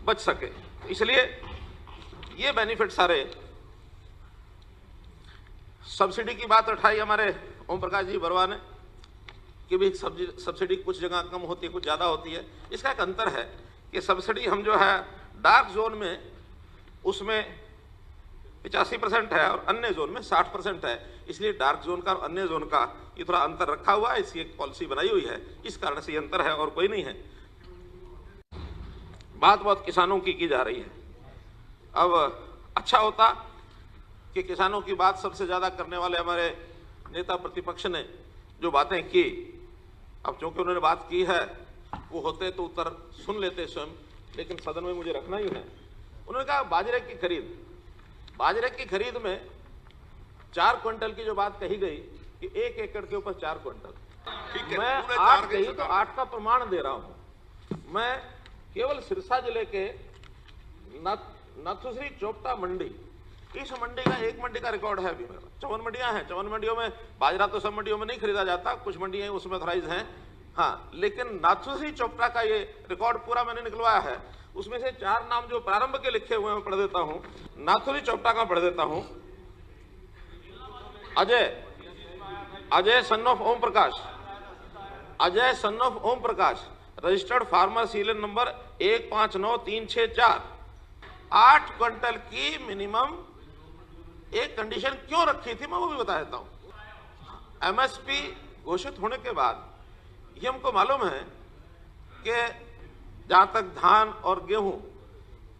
बच सके। इसलिए ये बेनिफिट सारे सब्सिडी की बात उठाई हमारे ओम प्रकाश जी बरवा ने कि भी सब्सिडी कुछ जगह कम होती है, कुछ ज़्यादा होती है। इसका एक अंतर है कि सब्सिडी हम जो है डार्क जोन में उसमें 85% है और अन्य जोन में 60% है। इसलिए डार्क जोन का और अन्य जोन का ये थोड़ा अंतर रखा हुआ है, इसकी एक पॉलिसी बनाई हुई है, इस कारण से ये अंतर है और कोई नहीं है। बात बहुत किसानों की जा रही है। अब अच्छा होता कि किसानों की बात सबसे ज़्यादा करने वाले हमारे नेता प्रतिपक्ष ने जो बातें की, अब चूंकि उन्होंने बात की है वो होते तो उत्तर सुन लेते स्वयं, लेकिन सदन में मुझे रखना ही है। उन्होंने कहा बाजरे की खरीद में 4 क्विंटल की जो बात कही गई कि 1 एकड़ के ऊपर 4 क्विंटल, मैं 8 कही तो 8 का प्रमाण दे रहा हूं। मैं केवल सिरसा जिले के नथुश्री चोपटा मंडी, इस मंडी का एक मंडी का रिकॉर्ड है अभी मेरा। 54 मंडियां हैं, 54 मंडियों में बाजरा तो सब मंडियों में नहीं खरीदा जाता, कुछ मंडियां उसमें ऑथराइज हैं, हाँ, लेकिन नाथुश्री चोपटा का ये रिकॉर्ड पूरा मैंने निकलवाया है। उसमें से 4 नाम जो प्रारंभ के लिखे हुए हैं पढ़ देता हूं। नाथुश्री चोपटा का पढ़ देता हूं। Ajay son of Om Prakash, Ajay son of Om Prakash, registered farmer serial number 159364। 8 quintal की मिनिमम एक कंडीशन क्यों रखी थी मैं वो भी बता देता हूं। एमएसपी घोषित होने के बाद ये हमको मालूम है कि जहां तक धान और गेहूं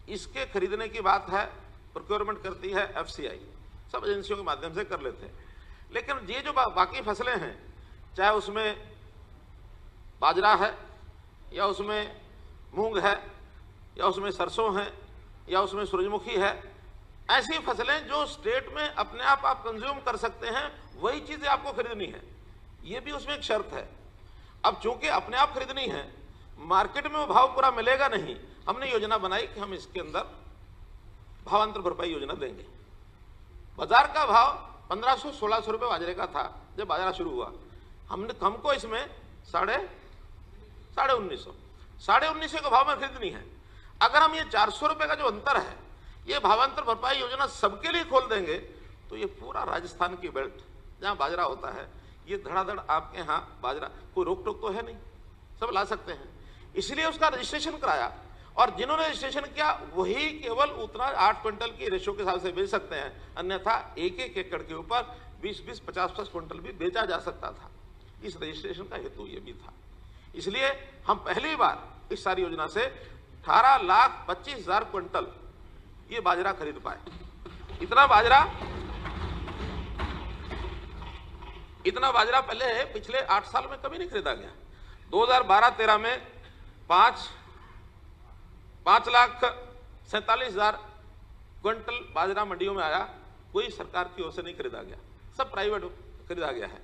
इसके खरीदने की बात है, प्रोक्योरमेंट करती है एफसीआई, सब एजेंसियों के माध्यम से कर लेते हैं। लेकिन ये जो बाकी फसलें हैं, चाहे उसमें बाजरा है या उसमें मूंग है या उसमें सरसों है या उसमें सूरजमुखी है, ऐसी फसलें जो स्टेट में अपने आप कंज्यूम कर सकते हैं, वही चीजें आपको खरीदनी है। ये भी उसमें एक शर्त है। अब चूंकि अपने आप खरीदनी है, मार्केट में वो भाव पूरा मिलेगा नहीं, हमने योजना बनाई कि हम इसके अंदर भावांतर भरपाई योजना देंगे। बाजार का भाव 1500-1600 रुपए बाजरे का था जब बाजरा शुरू हुआ, हमको इसमें 1950 के भाव में खरीदनी है। अगर हम ये 400 रुपए का जो अंतर है, ये भावांतर भरपाई योजना सबके लिए खोल देंगे तो ये पूरा राजस्थान की बेल्ट जहां बाजरा होता है, ये धड़ाधड़ आपके यहाँ बाजरा, कोई रोक टोक तो है नहीं, सब ला सकते हैं। इसलिए उसका रजिस्ट्रेशन कराया और जिन्होंने रजिस्ट्रेशन किया वही केवल उतना 8 क्विंटल की रेशो के हिसाब से बेच सकते हैं, अन्यथा 1-1 एकड़ के ऊपर 20-20, 50-50 क्विंटल भी बेचा जा सकता था। इस रजिस्ट्रेशन का हेतु ये भी था। इसलिए हम पहली बार इस सारी योजना से 18,25,000 क्विंटल ये बाजरा खरीद पाए। इतना बाजरा पहले पिछले 8 साल में कभी नहीं खरीदा गया। 2012-13 में 5,47,000 क्विंटल बाजरा मंडियों में आया, कोई सरकार की ओर से नहीं खरीदा गया, सब प्राइवेट खरीदा गया है।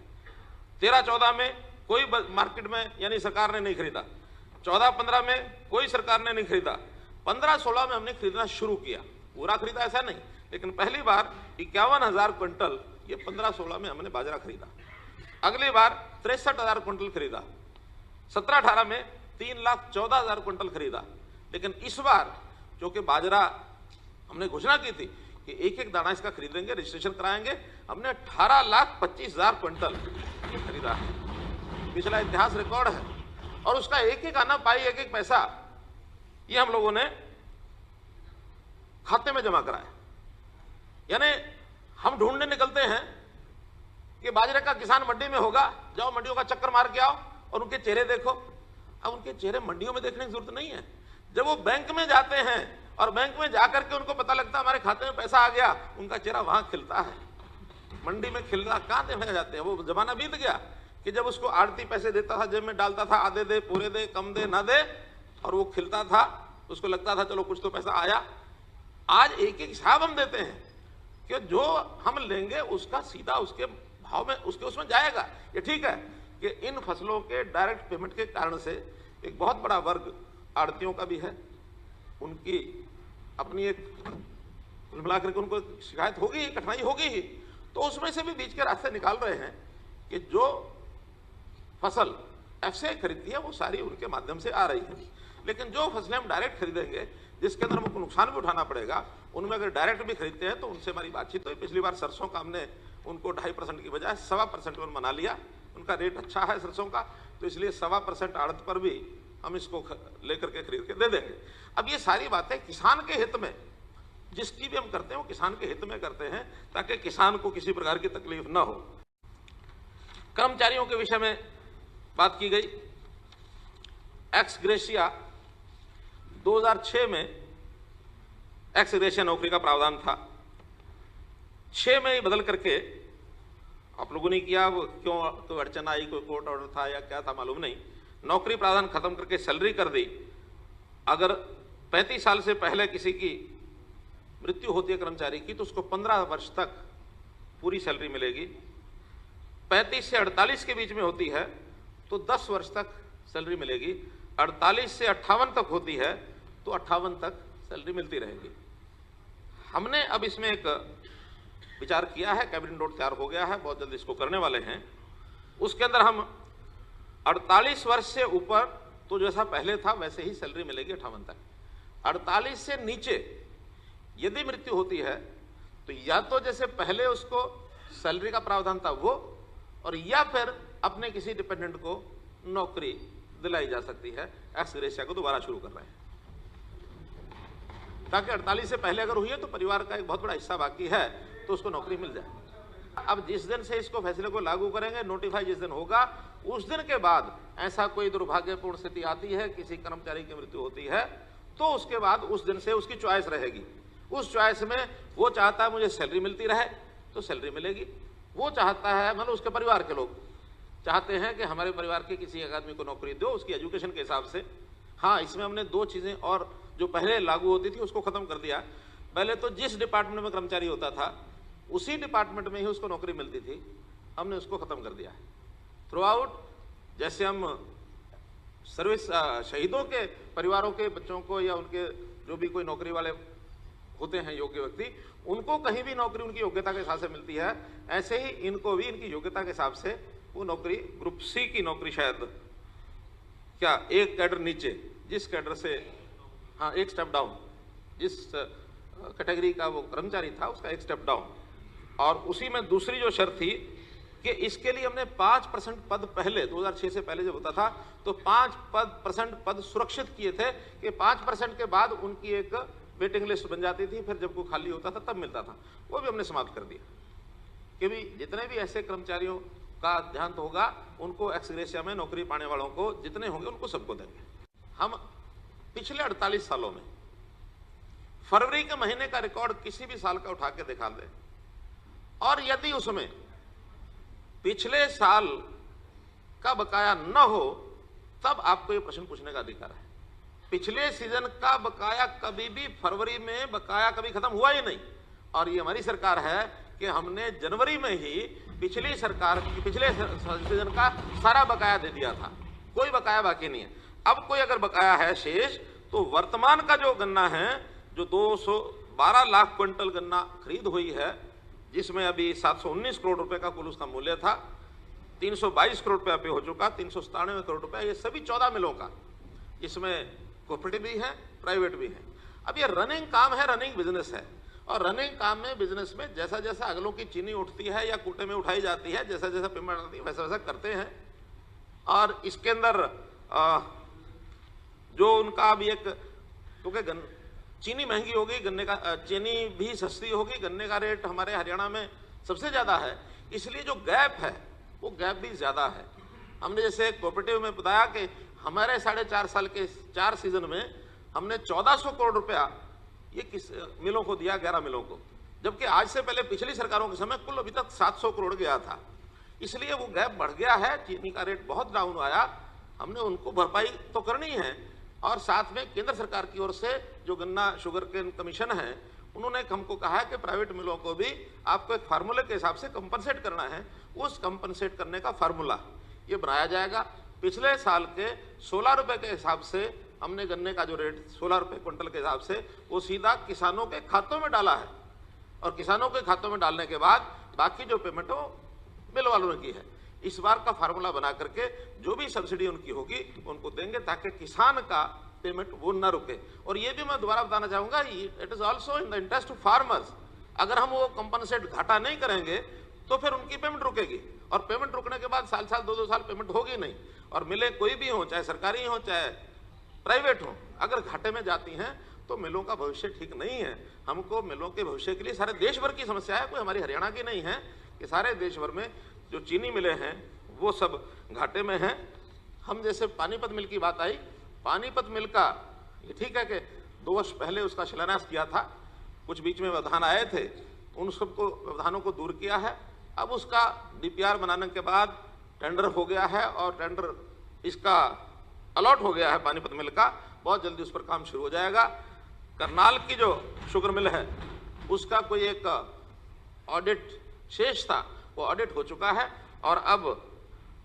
13-14 में कोई मार्केट में यानी सरकार ने नहीं खरीदा। 14-15 में कोई सरकार ने नहीं खरीदा। 15-16 में हमने खरीदना शुरू किया, पूरा खरीदा ऐसा नहीं, लेकिन पहली बार 51,000 क्विंटल ये 15-16 में हमने बाजरा खरीदा। अगली बार 63,000 क्विंटल खरीदा। 17-18 में 3,14,000 क्विंटल खरीदा। लेकिन इस बार जो कि बाजरा हमने घोषणा की थी कि एक दाना इसका खरीदेंगे, रजिस्ट्रेशन कराएंगे, हमने 18,25,000 क्विंटल ये खरीदा है। पिछला इतिहास रिकॉर्ड है और उसका एक आना पाई, एक पैसा ये हम लोगों ने खाते में जमा कराया। यानी हम ढूंढने निकलते हैं कि बाजरे का किसान मंडी में होगा, जाओ मंडियों का चक्कर मार के आओ और उनके चेहरे देखो। अब उनके चेहरे मंडियों में देखने की जरूरत नहीं है। जब वो बैंक में जाते हैं और बैंक में जाकर के उनको पता लगता है हमारे खाते में पैसा आ गया, उनका चेहरा वहां खिलता है। मंडी में खिलता कहां देखने जाते हैं? वो जमाना बीत गया कि जब उसको आड़ती पैसे देता था, जेब में डालता था, आधे दे, पूरे दे, कम दे, ना दे, और वो खिलता था, उसको लगता था चलो कुछ तो पैसा आया। आज एक हिसाब हम देते हैं कि जो हम लेंगे उसका सीधा उसके भाव में उसमें जाएगा। ये ठीक है कि इन फसलों के डायरेक्ट पेमेंट के कारण से एक बहुत बड़ा वर्ग आड़तियों का भी है, उनकी अपनी एक मिलाकर के उनको शिकायत होगी, कठिनाई होगी ही, तो उसमें से भी बीच के रास्ते निकाल रहे हैं कि जो फसल एफसीआई खरीदती है वो सारी उनके माध्यम से आ रही है। लेकिन जो फसलें हम डायरेक्ट खरीदेंगे जिसके अंदर हमको नुकसान भी उठाना पड़ेगा, उनमें अगर डायरेक्ट भी खरीदते हैं तो उनसे हमारी बातचीत हुई। पिछली बार सरसों का हमने उनको 2.5% की बजाय 1.25% पर मना लिया। उनका रेट अच्छा है सरसों का, तो इसलिए 1.25% आड़त पर भी हम इसको लेकर के खरीद के दे देंगे। अब ये सारी बातें किसान के हित में, जिसकी भी हम करते हैं वो किसान के हित में करते हैं, ताकि किसान को किसी प्रकार की तकलीफ ना हो। कर्मचारियों के विषय में बात की गई। एक्स ग्रेशिया 2006 में एक्स ग्रेशिया नौकरी का प्रावधान था, 6 में ही बदल करके आप लोगों ने किया। वो क्यों तो अड़चन आई, कोई कोर्ट ऑर्डर था या क्या था मालूम नहीं, नौकरी प्रावधान खत्म करके सैलरी कर दी। अगर 35 साल से पहले किसी की मृत्यु होती है कर्मचारी की, तो उसको 15 वर्ष तक पूरी सैलरी मिलेगी। 35 से 48 के बीच में होती है तो 10 वर्ष तक सैलरी मिलेगी। 48 से 58 तक होती है तो 58 तक सैलरी मिलती रहेगी। हमने अब इसमें एक विचार किया है, कैबिनेट नोट तैयार हो गया है, बहुत जल्द इसको करने वाले हैं। उसके अंदर हम 48 वर्ष से ऊपर तो जैसा पहले था वैसे ही सैलरी मिलेगी 58 तक। 48 से नीचे यदि मृत्यु होती है तो या तो जैसे पहले उसको सैलरी का प्रावधान था वो, और या फिर अपने किसी डिपेंडेंट को नौकरी दिलाई जा सकती है। एक्स ग्रेशिया को दोबारा शुरू कर रहे हैं ताकि 48 से पहले अगर हुई है तो परिवार का एक बहुत बड़ा हिस्सा बाकी है तो उसको नौकरी मिल जाए। अब जिस दिन से इसको फैसले को लागू करेंगे, नोटिफाई जिस दिन होगा, उस दिन के बाद ऐसा कोई दुर्भाग्यपूर्ण स्थिति आती है, किसी कर्मचारी की मृत्यु होती है, तो उसके बाद उस दिन से उसकी चॉइस रहेगी। उस चॉइस में वो चाहता है मुझे सैलरी मिलती रहे तो सैलरी मिलेगी, वो चाहता है मतलब उसके परिवार के लोग चाहते हैं कि हमारे परिवार के किसी एक आदमी को नौकरी दो उसकी एजुकेशन के हिसाब से। हाँ, इसमें हमने 2 चीजें और जो पहले लागू होती थी उसको खत्म कर दिया। पहले तो जिस डिपार्टमेंट में कर्मचारी होता था उसी डिपार्टमेंट में ही उसको नौकरी मिलती थी, हमने उसको खत्म कर दिया है थ्रू आउट। जैसे हम सर्विस शहीदों के परिवारों के बच्चों को या उनके जो भी कोई नौकरी वाले होते हैं योग्य व्यक्ति, उनको कहीं भी नौकरी उनकी योग्यता के हिसाब से मिलती है, ऐसे ही इनको भी इनकी योग्यता के हिसाब से वो नौकरी ग्रुप सी की नौकरी, शायद क्या एक कैडर नीचे, जिस कैडर से हाँ एक स्टेप डाउन, जिस कैटेगरी का वो कर्मचारी था उसका एक स्टेप डाउन। और उसी में दूसरी जो शर्त थी कि इसके लिए हमने 5% पद पहले 2006 से पहले जब होता था तो 5% पद सुरक्षित किए थे कि 5% के बाद उनकी एक वेटिंग लिस्ट बन जाती थी, फिर जब कोई खाली होता था तब मिलता था, वो भी हमने समाप्त कर दिया कि भी जितने भी ऐसे कर्मचारियों का देहांत होगा उनको एक्स ग्रेशिया में नौकरी पाने वालों को जितने होंगे उनको सबको देंगे। हम पिछले 48 सालों में फरवरी के महीने का रिकॉर्ड किसी भी साल का उठा के दिखा दें, और यदि उसमें पिछले साल का बकाया न हो तब आपको ये प्रश्न पूछने का अधिकार है। पिछले सीजन का बकाया कभी भी फरवरी में बकाया कभी खत्म हुआ ही नहीं, और ये हमारी सरकार है कि हमने जनवरी में ही पिछली सरकार की पिछले सीजन का सारा बकाया दे दिया था, कोई बकाया बाकी नहीं है। अब कोई अगर बकाया है शेष तो वर्तमान का जो गन्ना है, जो 212 लाख क्विंटल गन्ना खरीद हुई है, जिसमें अभी 719 करोड़ रुपए का कुल उसका मूल्य था, 322 करोड़ रुपया पे हो चुका, 397 करोड़ रुपया, ये सभी 14 मिलों का, इसमें कोऑपरेटिव भी है प्राइवेट भी है। अब ये रनिंग काम है, रनिंग बिजनेस है, और रनिंग काम में बिजनेस में जैसा जैसा अगलों की चीनी उठती है या कूटे में उठाई जाती है, जैसा जैसा पेमेंट आती है वैसा वैसा करते हैं। और इसके अंदर जो उनका अभी एक, क्योंकि चीनी महंगी होगी, गन्ने का चीनी भी सस्ती होगी, गन्ने का रेट हमारे हरियाणा में सबसे ज्यादा है, इसलिए जो गैप है वो गैप भी ज्यादा है। हमने जैसे कोऑपरेटिव में बताया कि हमारे 4.5 साल के 4 सीजन में हमने 1400 करोड़ रुपया ये किस मिलों को दिया, 11 मिलों को, जबकि आज से पहले पिछली सरकारों के समय कुल अभी तक 700 करोड़ गया था। इसलिए वो गैप बढ़ गया है, चीनी का रेट बहुत डाउन आया, हमने उनको भरपाई तो करनी है। और साथ में केंद्र सरकार की ओर से जो गन्ना शुगर केन कमीशन है, उन्होंने हमको कहा है कि प्राइवेट मिलों को भी आपको एक फार्मूले के हिसाब से कंपनसेट करना है। उस कंपनसेट करने का फार्मूला ये बनाया जाएगा। पिछले साल के 16 रुपए के हिसाब से हमने गन्ने का जो रेट 16 रुपए क्विंटल के हिसाब से वो सीधा किसानों के खातों में डाला है, और किसानों के खातों में डालने के बाद बाकी जो पेमेंट हो मिल वालों ने की है। इस बार का फार्मूला बना करके जो भी सब्सिडी उनकी होगी उनको देंगे, ताकि किसान का पेमेंट वो न रुके। और ये भी मैं दोबारा बताना चाहूंगा, it is also in the interest of farmers. अगर हम वो कंपनसेट घाटा नहीं करेंगे तो फिर उनकी पेमेंट रुकेगी, और पेमेंट रुकने के बाद साल साल 2-2 साल पेमेंट होगी नहीं। और मिलें कोई भी हो, चाहे सरकारी हो चाहे प्राइवेट हो, अगर घाटे में जाती हैं तो मिलों का भविष्य ठीक नहीं है। हमको मिलों के भविष्य के लिए, सारे देश भर की समस्या है, कोई हमारी हरियाणा की नहीं है, कि सारे देश भर में जो चीनी मिलें हैं वो सब घाटे में हैं। हम जैसे पानीपत मिल की बात आई, पानीपत मिल का ये ठीक है कि 2 वर्ष पहले उसका शिलान्यास किया था, कुछ बीच में व्यवधान आए थे, उन सबको व्यवधानों को दूर किया है। अब उसका डीपीआर बनाने के बाद टेंडर हो गया है और टेंडर इसका अलॉट हो गया है पानीपत मिल का, बहुत जल्दी उस पर काम शुरू हो जाएगा। करनाल की जो शुगर मिल है उसका कोई एक ऑडिट शेष था, वो ऑडिट हो चुका है और अब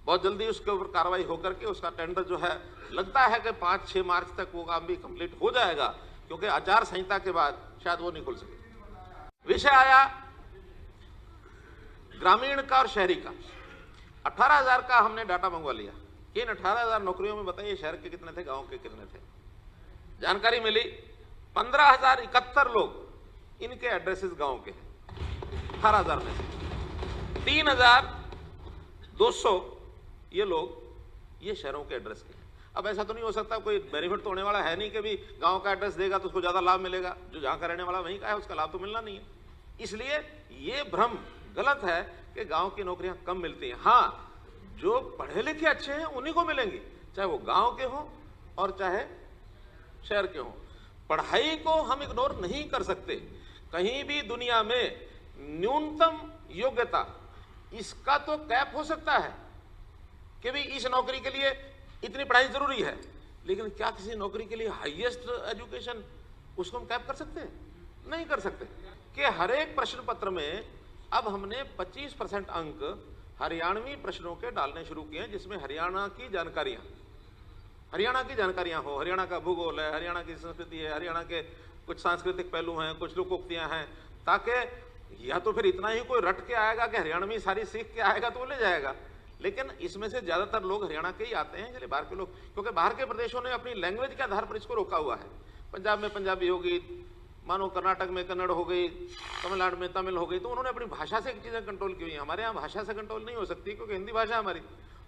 बहुत जल्दी उसके ऊपर कार्रवाई होकर के उसका टेंडर जो है, लगता है कि 5-6 मार्च तक वो काम भी कंप्लीट हो जाएगा, क्योंकि आचार संहिता के बाद शायद वो नहीं खुल सके। विषय आया ग्रामीण का और शहरी का। 18,000 का हमने डाटा मंगवा लिया। इन 18,000 नौकरियों में बताइए शहर के कितने थे, गांव के कितने थे? जानकारी मिली 15,071 लोग इनके एड्रेसेस गांव के हैं 18,000 में से। 3,200 ये लोग ये शहरों के एड्रेस के हैं। अब ऐसा तो नहीं हो सकता, कोई बेनिफिट तो होने वाला है नहीं कि भी गांव का एड्रेस देगा तो उसको ज्यादा लाभ मिलेगा, जो जहां का रहने वाला वहीं का है उसका लाभ तो मिलना नहीं है। इसलिए ये भ्रम गलत है कि गांव की नौकरियां कम मिलती हैं। हाँ, जो पढ़े लिखे अच्छे हैं उन्हीं को मिलेंगी, चाहे वो गांव के हों और चाहे शहर के हों। पढ़ाई को हम इग्नोर नहीं कर सकते। कहीं भी दुनिया में न्यूनतम योग्यता, इसका तो कैप हो सकता है कि भी इस नौकरी के लिए इतनी पढ़ाई जरूरी है, लेकिन क्या किसी नौकरी के लिए हाईएस्ट एजुकेशन उसको हम कैप कर सकते हैं? नहीं कर सकते। कि हर एक प्रश्न पत्र में अब हमने 25% अंक हरियाणवी प्रश्नों के डालने शुरू किए हैं, जिसमें हरियाणा की जानकारियां हो। हरियाणा का भूगोल है, हरियाणा की संस्कृति है, हरियाणा के कुछ सांस्कृतिक पहलू हैं, कुछ लोकोक्तियां हैं, ताकि या तो फिर इतना ही कोई रट के आएगा कि हरियाणवी सारी सीख के आएगा तो वो ले जाएगा, लेकिन इसमें से ज्यादातर लोग हरियाणा के ही आते हैं, इसलिए बाहर के लोग, क्योंकि बाहर के प्रदेशों ने अपनी लैंग्वेज के आधार पर इसको रोका हुआ है। पंजाब में पंजाबी होगी, मानो कर्नाटक में कन्नड़ हो गई, तमिलनाडु में तमिल हो गई, तो उन्होंने अपनी भाषा से चीजें कंट्रोल की हुई हैं। हमारे यहाँ भाषा से कंट्रोल नहीं हो सकती, क्योंकि हिंदी भाषा हमारी,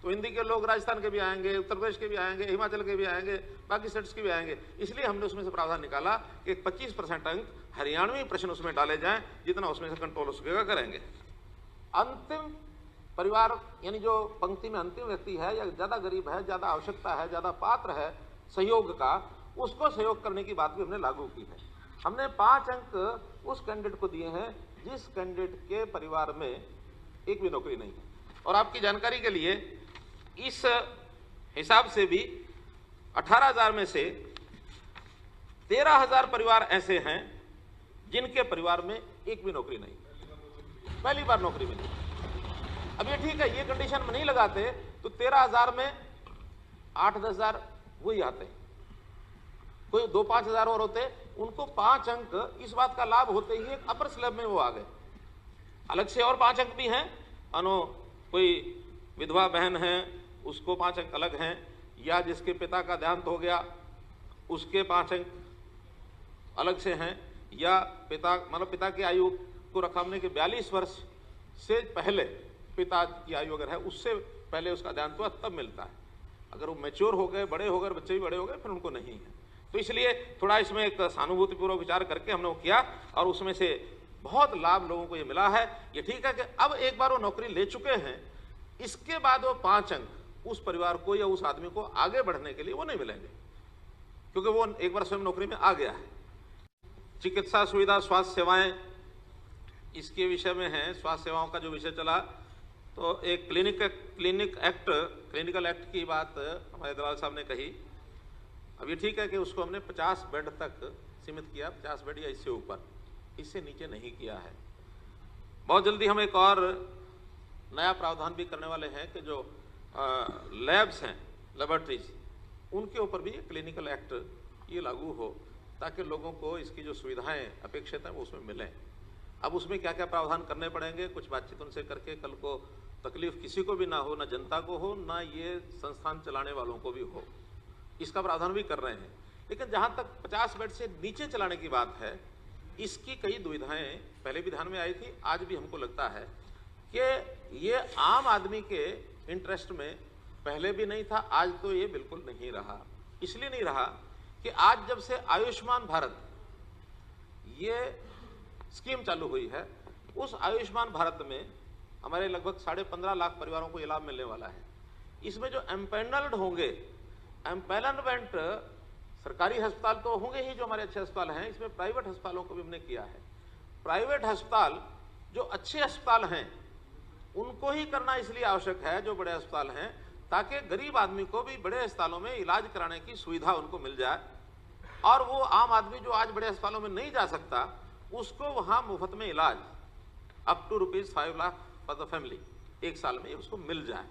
तो हिंदी के लोग राजस्थान के भी आएंगे, उत्तर प्रदेश के भी आएंगे, हिमाचल के भी आएंगे, बाकी स्टेट्स के भी आएंगे। इसलिए हमने उसमें से प्रावधान निकाला कि 25% अंक हरियाणवी प्रश्न उसमें डाले जाएं, जितना उसमें से कंट्रोल हो सकेगा करेंगे। अंतिम परिवार, यानी जो पंक्ति में अंतिम व्यक्ति है या ज्यादा गरीब है, ज्यादा आवश्यकता है, ज्यादा पात्र है सहयोग का, उसको सहयोग करने की बात भी हमने लागू की है। हमने 5 अंक उस कैंडिडेट को दिए हैं जिस कैंडिडेट के परिवार में एक भी नौकरी नहीं है। और आपकी जानकारी के लिए इस हिसाब से भी 18,000 में से 13,000 परिवार ऐसे हैं जिनके परिवार में एक भी नौकरी नहीं, पहली बार नौकरी मिली। अब ये ठीक है, ये कंडीशन में नहीं लगाते तो 13,000 में 8-10 हजार वही आते, कोई 2-5 हजार और होते, उनको 5 अंक इस बात का लाभ होते ही एक अपर स्लैब में वो आ गए। अलग से और 5 अंक भी हैं, मानो कोई विधवा बहन है उसको 5 अंक अलग हैं, या जिसके पिता का देहांत हो गया उसके 5 अंक अलग से हैं, या पिता मतलब पिता की आयु को रखा हमने कि 42 वर्ष से पहले पिता की आयु अगर है उससे पहले उसका देहांत हुआ तब मिलता है। अगर वो मैच्योर हो गए, बड़े हो गए, बच्चे भी बड़े हो गए, फिर उनको नहीं है। तो इसलिए थोड़ा इसमें एक सहानुभूतिपूर्वक विचार करके हमने वो किया और उसमें से बहुत लाभ लोगों को ये मिला है। ये ठीक है कि अब एक बार वो नौकरी ले चुके हैं, इसके बाद वो 5 अंक उस परिवार को या उस आदमी को आगे बढ़ने के लिए वो नहीं मिलेंगे, क्योंकि वो एक बार स्वयं नौकरी में आ गया है। चिकित्सा सुविधा, स्वास्थ्य सेवाएं, इसके विषय में है। स्वास्थ्य सेवाओं का जो विषय चला तो एक क्लिनिकल एक्ट की बात हमारे दलाल साहब ने कही। अब ये ठीक है कि उसको हमने 50 बेड तक सीमित किया, 50 बेड या इससे ऊपर, इससे नीचे नहीं किया है। बहुत जल्दी हम एक और नया प्रावधान भी करने वाले हैं कि जो लैब्स हैं, लेबोरेटरीज, उनके ऊपर भी क्लिनिकल एक्ट ये लागू हो, ताकि लोगों को इसकी जो सुविधाएं अपेक्षित हैं वो उसमें मिलें। अब उसमें क्या क्या प्रावधान करने पड़ेंगे, कुछ बातचीत उनसे करके कल को तकलीफ किसी को भी ना हो, ना जनता को हो, ना ये संस्थान चलाने वालों को भी हो, इसका प्रावधान भी कर रहे हैं। लेकिन जहां तक 50 बेड से नीचे चलाने की बात है, इसकी कई दुविधाएं पहले भी ध्यान में आई थी, आज भी हमको लगता है कि ये आम आदमी के इंटरेस्ट में पहले भी नहीं था, आज तो ये बिल्कुल नहीं रहा। इसलिए नहीं रहा कि आज जब से आयुष्मान भारत ये स्कीम चालू हुई है, उस आयुष्मान भारत में हमारे लगभग 15.5 लाख परिवारों को ये लाभ मिलने वाला है। इसमें जो एम्पैनल्ड होंगे, एम्पैनलमेंट सरकारी अस्पताल तो होंगे ही जो हमारे अच्छे अस्पताल हैं, इसमें प्राइवेट अस्पतालों को भी हमने किया है। प्राइवेट अस्पताल जो अच्छे अस्पताल हैं उनको ही करना इसलिए आवश्यक है, जो बड़े अस्पताल हैं, ताकि गरीब आदमी को भी बड़े अस्पतालों में इलाज कराने की सुविधा उनको मिल जाए, और वो आम आदमी जो आज बड़े अस्पतालों में नहीं जा सकता उसको वहां मुफ्त में इलाज up to ₹5 lakh for the family एक साल में उसको मिल जाए।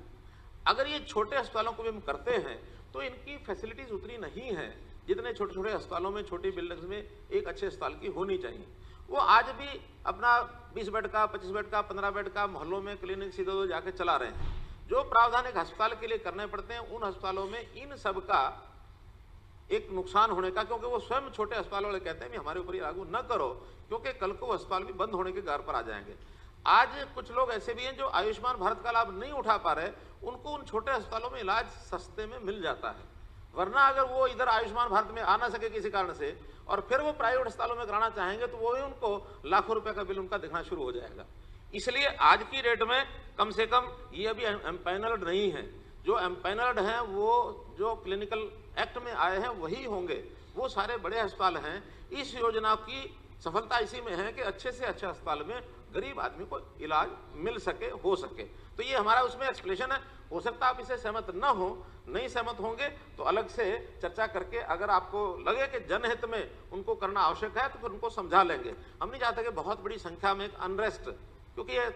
अगर ये छोटे अस्पतालों को भी हम करते हैं तो इनकी फैसिलिटीज उतनी नहीं है जितने छोटे छोटे अस्पतालों में, छोटी बिल्डिंग्स में एक अच्छे अस्पताल की होनी चाहिए। वो आज भी अपना 20 बेड का, 25 बेड का, 15 बेड का मोहल्लों में क्लिनिक सीधे जाके चला रहे हैं। जो प्रावधान एक अस्पताल के लिए करने पड़ते हैं, उन अस्पतालों में इन सब का एक नुकसान होने का, क्योंकि वो स्वयं छोटे अस्पताल वाले कहते हैं कि हमारे ऊपर लागू न करो, क्योंकि कल को अस्पताल भी बंद होने के गार पर आ जाएंगे। आज कुछ लोग ऐसे भी हैं जो आयुष्मान भारत का लाभ नहीं उठा पा रहे, उनको उन छोटे अस्पतालों में इलाज सस्ते में मिल जाता है। वरना अगर वो इधर आयुष्मान भारत में आ ना सके किसी कारण से और फिर वो प्राइवेट अस्पतालों में कराना चाहेंगे तो वो ही उनको लाखों रुपए का बिल उनका दिखना शुरू हो जाएगा। इसलिए आज की डेट में कम से कम ये अभी एम्पैनल्ड नहीं है। जो एम्पैनल्ड हैं वो जो क्लिनिकल एक्ट में आए हैं वही होंगे, वो सारे बड़े अस्पताल हैं। इस योजना की सफलता इसी में है कि अच्छे से अच्छे अस्पताल में गरीब आदमी को इलाज मिल सके, हो सके। तो ये हमारा उसमें एक्सप्लेनेशन है। हो सकता है आप इसे सहमत न हो, नहीं सहमत होंगे तो अलग से चर्चा करके अगर आपको लगे कि जनहित में उनको करना आवश्यक है तो फिर उनको समझा लेंगे। हम नहीं चाहते कि बहुत बड़ी संख्या में एक अनरेस्ट, क्योंकि ये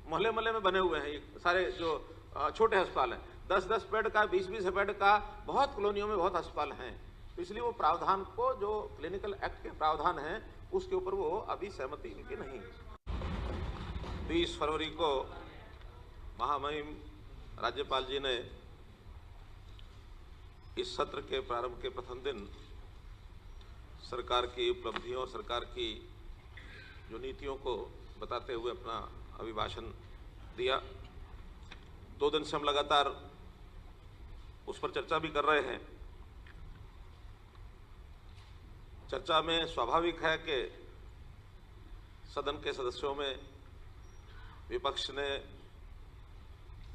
मोहल्ले मोहल्ले में बने हुए हैं ये सारे जो छोटे अस्पताल हैं, 10-10 बेड का, 20-20 बेड का, बहुत कॉलोनियों में बहुत अस्पताल हैं। तो इसलिए वो प्रावधान को, जो क्लिनिकल एक्ट के प्रावधान हैं, उसके ऊपर वो अभी सहमति इनकी नहीं है। 20 फरवरी को महामहिम राज्यपाल जी ने इस सत्र के प्रारंभ के प्रथम दिन सरकार की उपलब्धियों और सरकार की जो नीतियों को बताते हुए अपना अभिभाषण दिया। 2 दिन से हम लगातार उस पर चर्चा भी कर रहे हैं। चर्चा में स्वाभाविक है कि सदन के सदस्यों में विपक्ष ने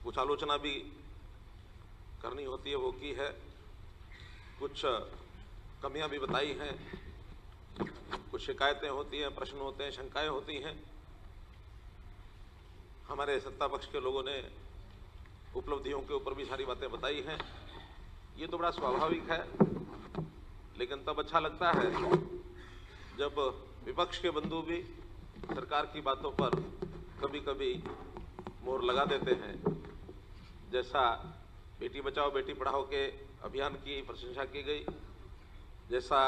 कुछ आलोचना भी करनी होती है, वो की है, कुछ कमियां भी बताई हैं, कुछ शिकायतें होती हैं, प्रश्न होते हैं, शंकाएं होती हैं। हमारे सत्ता पक्ष के लोगों ने उपलब्धियों के ऊपर भी सारी बातें बताई हैं। ये तो बड़ा स्वाभाविक है, लेकिन तब अच्छा लगता है जब विपक्ष के बंधु भी सरकार की बातों पर कभी कभी मोहर लगा देते हैं। जैसा बेटी बचाओ बेटी पढ़ाओ के अभियान की प्रशंसा की गई, जैसा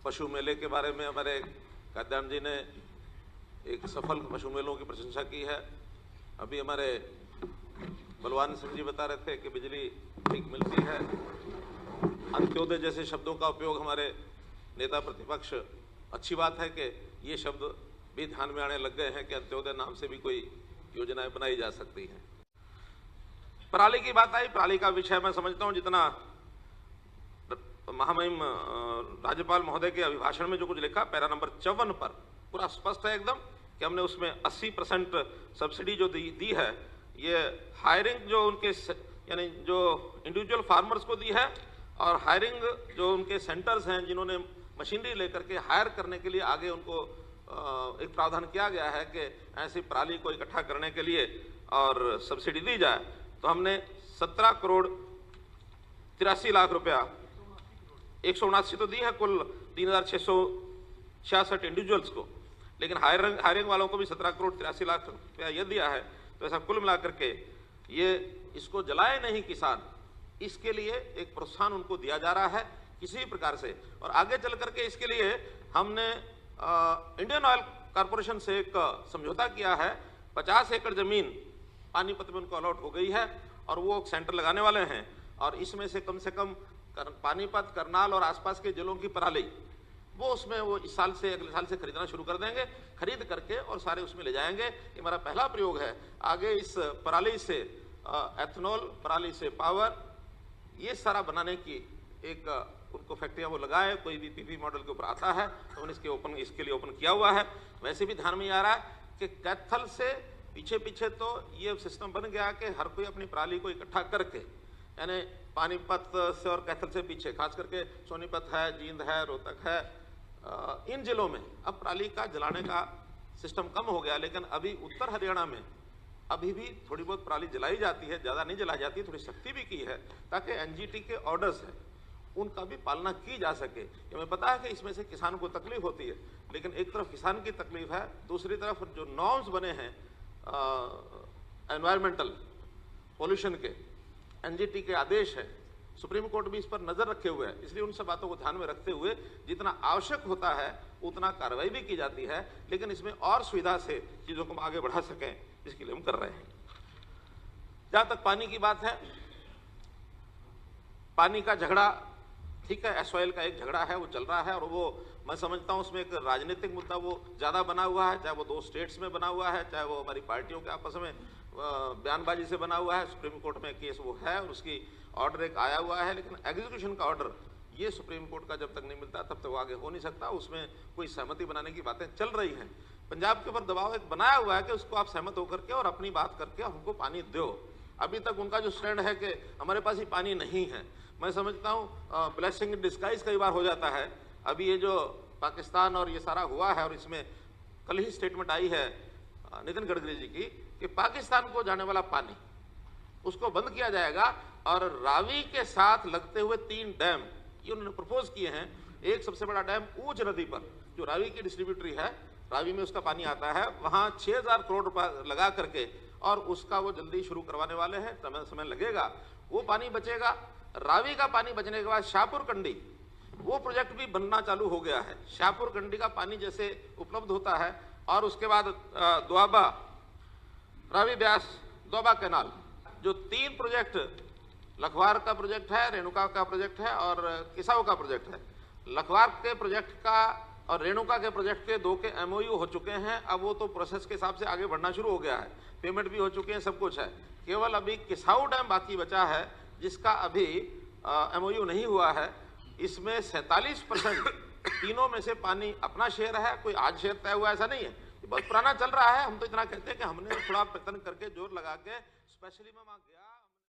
पशु मेले के बारे में हमारे काद्यान जी ने एक सफल पशु मेलों की प्रशंसा की है। अभी हमारे बलवान सिंह जी बता रहे थे कि बिजली ठीक मिलती है। अंत्योदय जैसे शब्दों का उपयोग हमारे नेता प्रतिपक्ष, अच्छी बात है कि ये शब्द भी ध्यान में आने लग गए हैं कि अंत्योदय नाम से भी कोई योजनाएं बनाई जा सकती हैं। पराली की बात आई, पराली का विषय मैं समझता हूं जितना महामहिम राज्यपाल महोदय के अभिभाषण में जो कुछ लिखा, पैरा नंबर 54 पर पूरा स्पष्ट है एकदम कि हमने उसमें 80% सब्सिडी जो दी है, ये हायरिंग जो उनके यानी जो इंडिविजुअल फार्मर्स को दी है, और हायरिंग जो उनके सेंटर्स हैं जिन्होंने मशीनरी लेकर के हायर करने के लिए आगे उनको एक प्रावधान किया गया है कि ऐसी पराली को इकट्ठा करने के लिए और सब्सिडी दी जाए। तो हमने 17 करोड़ 83 लाख रुपया, 179 तो दी है कुल 3666 इंडिविजुअल्स को, लेकिन हायरिंग वालों को भी 17 करोड़ 83 लाख रुपया ये दिया है। तो ऐसा कुल मिलाकर के ये इसको जलाए नहीं किसान, इसके लिए एक प्रोत्साहन उनको दिया जा रहा है किसी भी प्रकार से। और आगे चल करके इसके लिए हमने इंडियन ऑयल कॉरपोरेशन से एक समझौता किया है। 50 एकड़ जमीन पानीपत में उनको अलॉट हो गई है और वो सेंटर लगाने वाले हैं, और इसमें से कम पानीपत, करनाल और आसपास के जिलों की पराली, वो उसमें वो इस साल से अगले साल से खरीदना शुरू कर देंगे, खरीद करके और सारे उसमें ले जाएंगे। ये हमारा पहला प्रयोग है। आगे इस पराली से एथनॉल, पराली से पावर, ये सारा बनाने की एक उनको फैक्ट्रियां वो लगाए। कोई भी पीपी मॉडल के ऊपर आता है तो उन्होंने इसके लिए ओपन किया हुआ है। वैसे भी ध्यान में आ रहा है कि कैथल से पीछे पीछे तो ये सिस्टम बन गया कि हर कोई अपनी पराली को इकट्ठा करके, यानी पानीपत से और कैथल से पीछे खास करके सोनीपत है, जींद है, रोहतक है, इन जिलों में अब पराली का जलाने का सिस्टम कम हो गया। लेकिन अभी उत्तर हरियाणा में अभी भी थोड़ी बहुत पराली जलाई जाती है, ज़्यादा नहीं जलाई जाती, थोड़ी सख्ती भी की है ताकि एनजीटी के ऑर्डर्स हैं उनका भी पालना की जा सके। ये हमें पता है कि इसमें से किसान को तकलीफ होती है, लेकिन एक तरफ किसान की तकलीफ है, दूसरी तरफ जो नॉर्म्स बने हैं एनवायरमेंटल पोल्यूशन के, एनजीटी के आदेश है, सुप्रीम कोर्ट भी इस पर नजर रखे हुए है। इसलिए उन सब बातों को ध्यान में रखते हुए जितना आवश्यक होता है उतना कार्रवाई भी की जाती है, लेकिन इसमें और सुविधा से चीजों को हम आगे बढ़ा सकें इसके लिए हम कर रहे हैं। जहां तक पानी की बात है, पानी का झगड़ा ठीक है, एसवाइल का एक झगड़ा है वो चल रहा है, और वो मैं समझता हूं उसमें एक राजनीतिक मुद्दा वो ज्यादा बना हुआ है, चाहे वो 2 स्टेट्स में बना हुआ है, चाहे वो हमारी पार्टियों के आपस में बयानबाजी से बना हुआ है। सुप्रीम कोर्ट में केस वो है और उसकी ऑर्डर एक आया हुआ है, लेकिन एग्जीक्यूशन का ऑर्डर ये सुप्रीम कोर्ट का जब तक नहीं मिलता तब तक वो आगे हो नहीं सकता। उसमें कोई सहमति बनाने की बातें चल रही हैं। पंजाब के ऊपर दबाव एक बनाया हुआ है कि उसको आप सहमत होकर के और अपनी बात करके हमको पानी दो। अभी तक उनका जो स्टैंड है कि हमारे पास ही पानी नहीं है, मैं समझता हूँ ब्लेसिंग इन डिस्गाइज कई बार हो जाता है। अभी ये जो पाकिस्तान और ये सारा हुआ है, और इसमें कल ही स्टेटमेंट आई है नितिन गडकरी जी की कि पाकिस्तान को जाने वाला पानी उसको बंद किया जाएगा, और रावी के साथ लगते हुए 3 डैम ये उन्होंने प्रपोज किए हैं। एक सबसे बड़ा डैम ऊंच नदी पर जो रावी की डिस्ट्रीब्यूटरी है, रावी में उसका पानी आता है, वहां 6000 करोड़ रुपए लगा करके और उसका वो जल्दी शुरू करवाने वाले हैं। समय लगेगा, वो पानी बचेगा। रावी का पानी बचने के बाद शाहपुर कंडी वो प्रोजेक्ट भी बनना चालू हो गया है। शाहपुर कंडी का पानी जैसे उपलब्ध होता है, और उसके बाद दोआबा, रावी ब्यास दोआबा कैनाल, जो 3 प्रोजेक्ट, लखवार का प्रोजेक्ट है, रेणुका का प्रोजेक्ट है और किसाऊ का प्रोजेक्ट है। लखवार के प्रोजेक्ट का और रेणुका के प्रोजेक्ट के 2 के एमओयू हो चुके हैं। अब वो तो प्रोसेस के हिसाब से आगे बढ़ना शुरू हो गया है, पेमेंट भी हो चुके हैं, सब कुछ है। केवल अभी किसाऊ डैम बाकी बचा है जिसका अभी एमओयू नहीं हुआ है। इसमें 47% तीनों में से पानी अपना शेयर है, कोई आज शेयर तय हुआ ऐसा नहीं है, ये बहुत पुराना चल रहा है। हम तो इतना कहते हैं कि हमने थोड़ा प्रयत्न करके जोर लगा के स्पेशली में वहां गया।